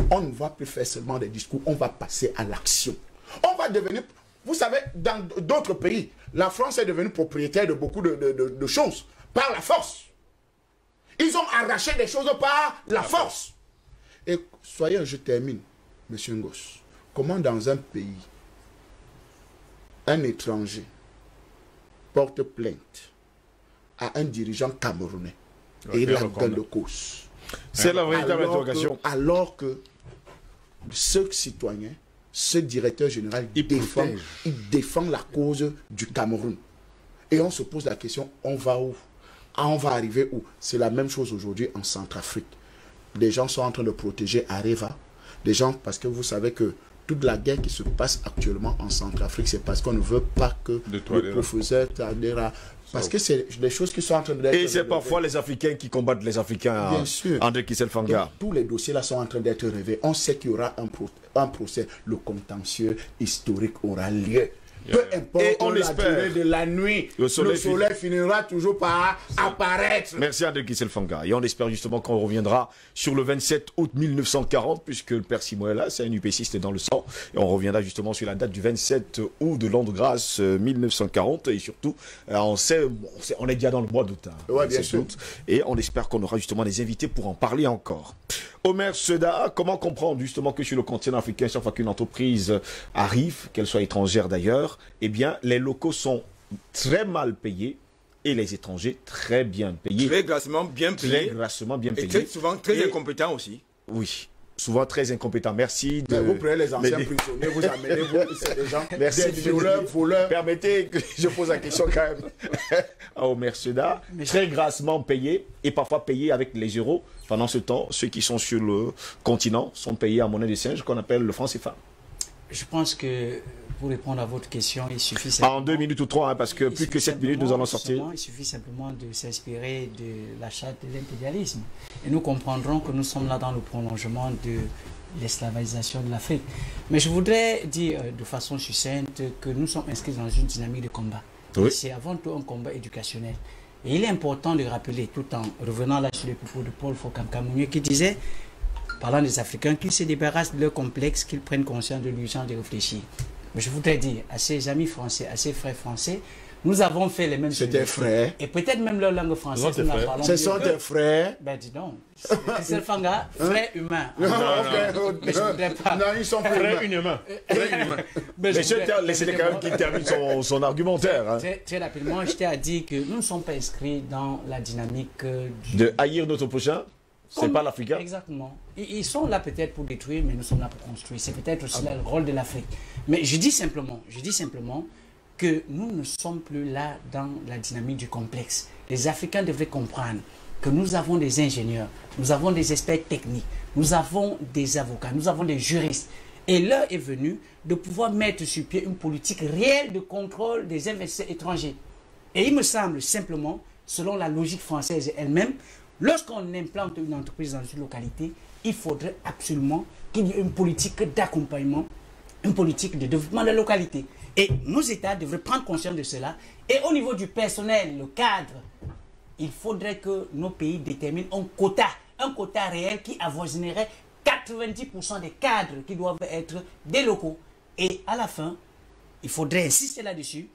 [SPEAKER 5] on ne va plus faire seulement des discours, on va passer à l'action. On va devenir... Vous savez, dans d'autres pays, la France est devenue propriétaire de beaucoup de choses par la force. Ils ont arraché des choses par la force. Et soyez, je termine, monsieur Ngos. Comment dans un pays, un étranger porte plainte à un dirigeant camerounais et il a gain de cause?
[SPEAKER 3] C'est la véritable interrogation.
[SPEAKER 5] Alors que ce citoyen, ce directeur général, il défend la cause du Cameroun. Et on se pose la question, on va où? On va arriver où? C'est la même chose aujourd'hui en Centrafrique. Des gens sont en train de protéger Areva. Des gens, parce que vous savez que toute la guerre qui se passe actuellement en Centrafrique, c'est parce qu'on ne veut pas que le professeur Tadera... Parce que c'est des choses qui sont en train d'être...
[SPEAKER 3] Et c'est parfois les Africains qui combattent les Africains.
[SPEAKER 5] Bien sûr.
[SPEAKER 3] André Kisselfanga.
[SPEAKER 5] Tous les dossiers là sont en train d'être révélés. On sait qu'il y aura un procès. Le contentieux historique aura lieu. Peu importe la durée de la nuit, le soleil finira toujours par apparaître.
[SPEAKER 3] Merci André Kisselfanga. Et on espère justement qu'on reviendra sur le 27 août 1940, puisque le père Simon est là, c'est un UPCiste dans le sang. Et on reviendra justement sur la date du 27 août de l'an de grâce 1940. Et surtout, on est déjà dans le mois d'août.
[SPEAKER 5] Ouais, bien sûr.
[SPEAKER 3] Et on espère qu'on aura justement des invités pour en parler encore. Omer Seda, comment comprendre justement que sur le continent africain, chaque fois qu'une entreprise arrive, qu'elle soit étrangère d'ailleurs, eh bien, les locaux sont très mal payés et les étrangers très bien payés.
[SPEAKER 4] Très grassement bien payés.
[SPEAKER 3] Très grassement bien payés.
[SPEAKER 4] Et très souvent très incompétents aussi.
[SPEAKER 3] Oui. Souvent très incompétents. Merci.
[SPEAKER 5] Vous prenez les anciens prisonniers, vous amenez des gens.
[SPEAKER 3] Merci.
[SPEAKER 5] Des voleurs.
[SPEAKER 3] Permettez que je pose la question quand même à Omer Seda. Très grassement payés et parfois payés avec les euros. Pendant ce temps, ceux qui sont sur le continent sont payés à monnaie de singe qu'on appelle le franc CFA.
[SPEAKER 7] Je pense que pour répondre à votre question, il suffit simplement...
[SPEAKER 3] En 2 minutes ou 3, hein, parce que plus que 7 minutes, nous allons sortir.
[SPEAKER 7] Il suffit simplement de s'inspirer de la charte de l'impérialisme. Et nous comprendrons que nous sommes là dans le prolongement de l'esclavagisation de l'Afrique. Mais je voudrais dire de façon succincte que nous sommes inscrits dans une dynamique de combat.
[SPEAKER 3] Oui.
[SPEAKER 7] C'est avant tout un combat éducationnel. Et il est important de rappeler, tout en revenant là sur les propos de Paul Fokam-Kamounié, qui disait, parlant des Africains, qu'ils se débarrassent de leur complexe, qu'ils prennent conscience de l'urgence de réfléchir. Mais je voudrais dire à ces amis français, à ces frères français, nous avons fait les mêmes choses.
[SPEAKER 5] C'est des frères.
[SPEAKER 7] Et peut-être même leur langue française, nous la parlons
[SPEAKER 5] Ce
[SPEAKER 7] mieux
[SPEAKER 5] sont des frères.
[SPEAKER 7] Ben dis donc, c'est Fanga, frère humain.
[SPEAKER 5] Non,
[SPEAKER 7] mais je voudrais pas.
[SPEAKER 5] Non, ils sont frères humains.
[SPEAKER 3] Mais laissez quand même qu'il termine son argumentaire. Hein.
[SPEAKER 7] Très rapidement, je tiens à dire que nous ne sommes pas inscrits dans la dynamique
[SPEAKER 3] de haïr notre prochain. C'est pas l'Africain.
[SPEAKER 7] Exactement. Ils sont là peut-être pour détruire, mais nous sommes là pour construire. C'est peut-être aussi là le rôle de l'Afrique. Mais je dis simplement que nous ne sommes plus là dans la dynamique du complexe. Les Africains devraient comprendre que nous avons des ingénieurs, nous avons des experts techniques, nous avons des avocats, nous avons des juristes. Et l'heure est venue de pouvoir mettre sur pied une politique réelle de contrôle des investisseurs étrangers. Et il me semble simplement, selon la logique française elle-même, lorsqu'on implante une entreprise dans une localité, il faudrait absolument qu'il y ait une politique d'accompagnement, une politique de développement de la localité. Et nos États devraient prendre conscience de cela. Et au niveau du personnel, le cadre, il faudrait que nos pays déterminent un quota réel qui avoisinerait 90% des cadres qui doivent être des locaux. Et à la fin, il faudrait insister là-dessus,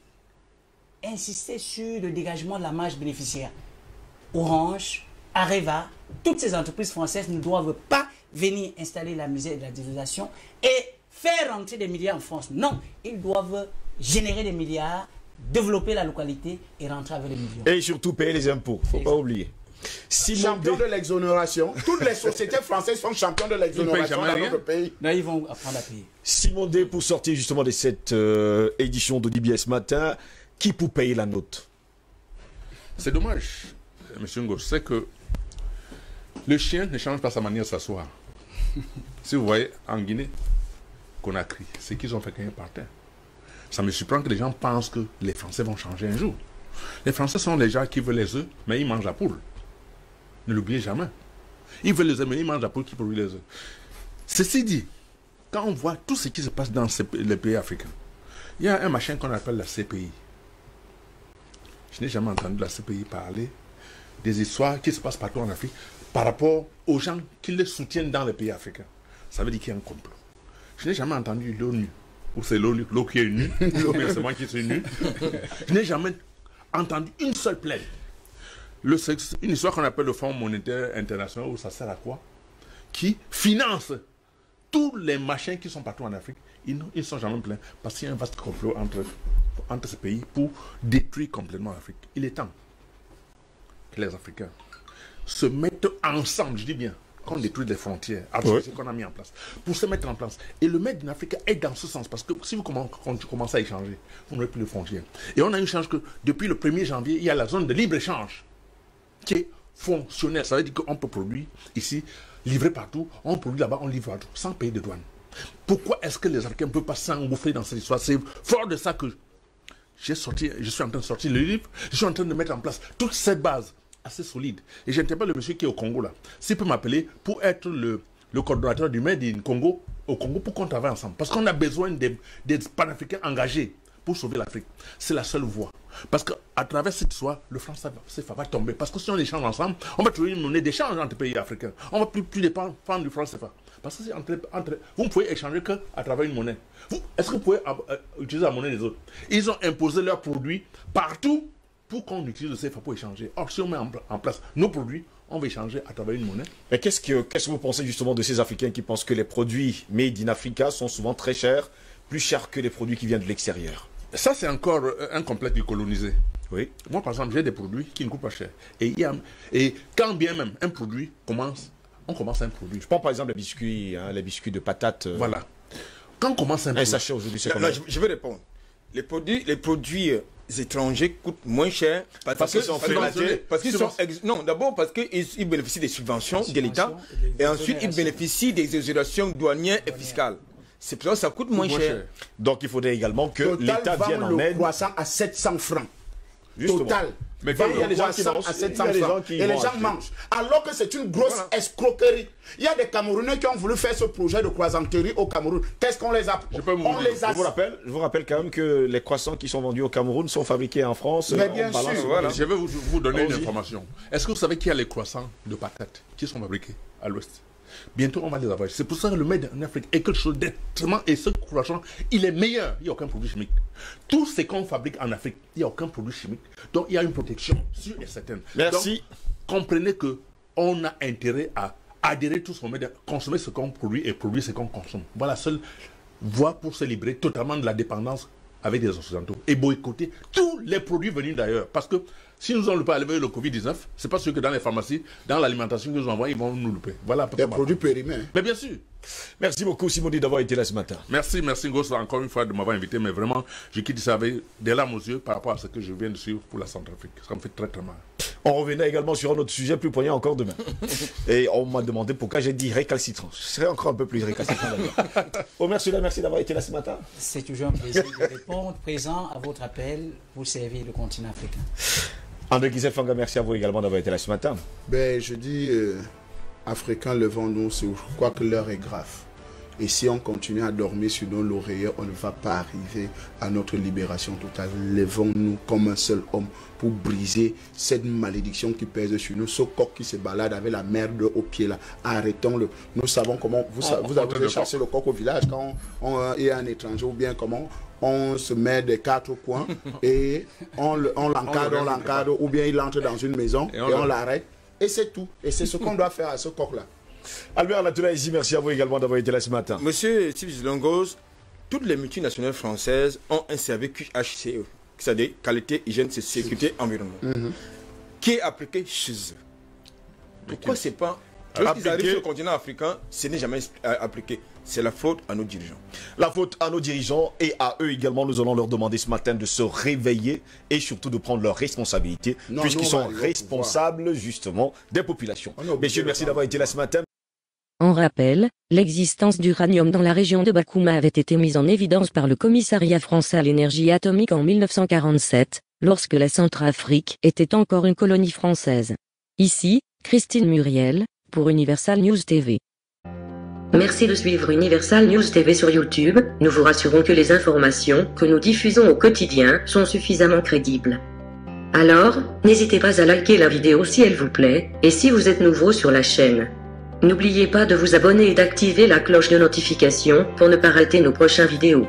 [SPEAKER 7] insister sur le dégagement de la marge bénéficiaire. Orange, Areva, toutes ces entreprises françaises ne doivent pas venir installer la misère et la désolation et faire rentrer des milliards en France. Non, ils doivent générer des milliards, développer la localité et rentrer avec les millions.
[SPEAKER 3] Et surtout payer les impôts, il ne faut pas oublier.
[SPEAKER 5] Champion de l'exonération. Toutes les sociétés françaises sont champions de l'exonération dans notre pays.
[SPEAKER 7] Là, ils vont apprendre à payer.
[SPEAKER 3] Simon D, pour sortir justement de cette édition de DBS ce matin, qui pour payer la note?
[SPEAKER 6] C'est dommage, M. Ngos, c'est que le chien ne change pas sa manière de s'asseoir. Si vous voyez en Guinée, Conakry, c'est qu'ils ont fait gagner par terre. Ça me surprend que les gens pensent que les Français vont changer un jour. Les Français sont les gens qui veulent les œufs, mais ils mangent la poule. Ne l'oubliez jamais. Ils veulent les œufs, mais ils mangent la poule qui produit les œufs. Ceci dit, quand on voit tout ce qui se passe dans les pays africains, il y a un machin qu'on appelle la CPI. Je n'ai jamais entendu la CPI parler des histoires qui se passent partout en Afrique par rapport aux gens qui les soutiennent dans les pays africains. Ça veut dire qu'il y a un complot. Je n'ai jamais entendu l'ONU, ou c'est l'ONU, l'eau qui est nue, ou bien c'est moi qui suis nu. Je n'ai jamais entendu une seule plainte. Une histoire qu'on appelle le Fonds monétaire international, où ça sert à quoi? Qui finance tous les machins qui sont partout en Afrique. Ils ne sont jamais pleins parce qu'il y a un vaste complot entre ces pays pour détruire complètement l'Afrique. Il est temps que les Africains se mettent ensemble, je dis bien, qu'on détruit les frontières, ce qu'on a mis en place, pour se mettre en place. Et le Made in Africa est dans ce sens, parce que si vous commencez à échanger, vous n'aurez plus de frontières. Et on a une chance que depuis le 1er janvier, il y a la zone de libre-échange qui est fonctionnelle. Ça veut dire qu'on peut produire ici, livrer partout, on produit là-bas, on livre partout, sans payer de douane. Pourquoi est-ce que les Africains ne peuvent pas s'engouffrer dans cette histoire? C'est fort de ça que je suis en train de sortir le livre, je suis en train de mettre en place toute cette base assez solide. Et j'interpelle le monsieur qui est au Congo là. S'il peut m'appeler pour être le coordonnateur du Made in Congo au Congo pour qu'on travaille ensemble. Parce qu'on a besoin des panafricains engagés pour sauver l'Afrique. C'est la seule voie. Parce qu'à travers cette histoire, le franc CFA va tomber. Parce que si on échange ensemble, on va trouver une monnaie d'échange entre pays africains. On ne va plus dépendre du franc CFA. Parce que c'est vous ne pouvez échanger qu'à travers une monnaie. Est-ce que vous pouvez utiliser la monnaie des autres? Ils ont imposé leurs produits partout pour qu'on utilise le CFA pour échanger. Or, si on met en place nos produits, on va échanger à travers une monnaie.
[SPEAKER 3] Mais qu'est-ce que vous pensez justement de ces Africains qui pensent que les produits made in Africa sont souvent très chers, plus chers que les produits qui viennent de l'extérieur?
[SPEAKER 6] Ça, c'est encore un complexe du colonisé.
[SPEAKER 3] Oui.
[SPEAKER 6] Moi, par exemple, j'ai des produits qui ne coûtent pas cher. Et quand bien même un produit on commence un produit.
[SPEAKER 3] Je prends par exemple les biscuits de patates.
[SPEAKER 6] Voilà. Quand on commence un produit.
[SPEAKER 3] Un sachet aujourd'hui, c'est combien?
[SPEAKER 4] Je vais répondre. Les produits étrangers coûtent moins cher parce qu'ils sont fabriqués. Non, d'abord parce qu'ils bénéficient des subventions de l'État et ensuite ils bénéficient des exonérations douanières et fiscales. C'est pour ça que ça coûte moins cher.
[SPEAKER 3] Donc il faudrait également que l'État vienne en aide.
[SPEAKER 5] Le croissant à 700 francs.
[SPEAKER 3] Justement.
[SPEAKER 5] Total.
[SPEAKER 3] Mais il y a des gens qui mangent,
[SPEAKER 5] à 700 francs. Et les gens mangent. Alors que c'est une grosse escroquerie. Il y a des Camerounais qui ont voulu faire ce projet de croissanterie au Cameroun. Qu'est-ce qu'on les a?
[SPEAKER 3] Je vous rappelle quand même que les croissants qui sont vendus au Cameroun sont fabriqués en France.
[SPEAKER 5] Mais bien sûr.
[SPEAKER 6] Voilà. Je vais vous donner une information. Est-ce que vous savez qu'il y a les croissants de patates qui sont fabriqués à l'ouest? Bientôt, on va les avoir. C'est pour ça que le Made in Afrique est quelque chose d'extrêmement... Et ce croissant, il est meilleur. Il n'y a aucun produit chimique. Tout ce qu'on fabrique en Afrique, il n'y a aucun produit chimique. Donc, il y a une protection sûre et certaine.
[SPEAKER 3] Merci.
[SPEAKER 6] Donc, comprenez qu'on a intérêt à adhérer tous au Made in, consommer ce qu'on produit et produire ce qu'on consomme. Voilà la seule voie pour se libérer totalement de la dépendance avec des Occidentaux. Et boycotter tous les produits venus d'ailleurs. Parce que si nous n'avons pas levé le Covid-19, c'est pas sûr que dans les pharmacies, dans l'alimentation qu'ils nous envoient, ils vont nous louper. Voilà.
[SPEAKER 5] Des produits périmés.
[SPEAKER 6] Mais bien sûr.
[SPEAKER 3] Merci beaucoup, Simoni, d'avoir été là ce matin.
[SPEAKER 6] Merci Ngosso, encore une fois de m'avoir invité. Mais vraiment, je quitte ça avec des larmes aux yeux par rapport à ce que je viens de suivre pour la Centrafrique. Ça me fait très très mal.
[SPEAKER 3] On revenait également sur un autre sujet plus poignant encore demain. Et on m'a demandé pourquoi j'ai dit récalcitrant. Je serai encore un peu plus récalcitrant d'ailleurs. Omer Sula, merci d'avoir été là ce matin.
[SPEAKER 7] C'est toujours un plaisir de répondre présent à votre appel pour servir le continent africain.
[SPEAKER 3] André Guizet-Fanga, merci à vous également d'avoir été là ce matin.
[SPEAKER 5] Ben, je dis, Africains, levons-nous, je crois que l'heure est grave. Et si on continue à dormir sur nos lauriers, on ne va pas arriver à notre libération totale. Levons-nous comme un seul homme pour briser cette malédiction qui pèse sur nous. Ce coq qui se balade avec la merde au pied là, arrêtons-le. Nous savons comment, vous avez chassé le coq au village quand il y a un étranger ou bien comment on se met des quatre coins et on l'encadre, ou bien il entre dans une maison et on l'arrête. Et c'est tout. Et c'est ce qu'on doit faire à ce coq-là.
[SPEAKER 3] Albert Latoula ici, merci à vous également d'avoir été là ce matin.
[SPEAKER 4] Monsieur Steve Longos, toutes les multinationales françaises ont un service QHCE, c'est-à-dire qualité, hygiène, sécurité, environnement, qui est appliqué chez eux. Pourquoi c'est pas... Lorsqu'ils arrivent sur le continent africain, ce n'est jamais appliqué. C'est la faute à nos dirigeants.
[SPEAKER 3] La faute à nos dirigeants et à eux également. Nous allons leur demander ce matin de se réveiller et surtout de prendre leurs responsabilités, puisqu'ils sont responsables justement des populations. Messieurs, merci d'avoir été là ce matin.
[SPEAKER 2] En rappel, l'existence d'uranium dans la région de Bakouma avait été mise en évidence par le Commissariat français à l'énergie atomique en 1947, lorsque la Centrafrique était encore une colonie française. Ici, Christine Muriel, pour Universal News TV.
[SPEAKER 1] Merci de suivre Universal News TV sur YouTube. Nous vous rassurons que les informations que nous diffusons au quotidien sont suffisamment crédibles. Alors, n'hésitez pas à liker la vidéo si elle vous plaît, et si vous êtes nouveau sur la chaîne. N'oubliez pas de vous abonner et d'activer la cloche de notification pour ne pas rater nos prochaines vidéos.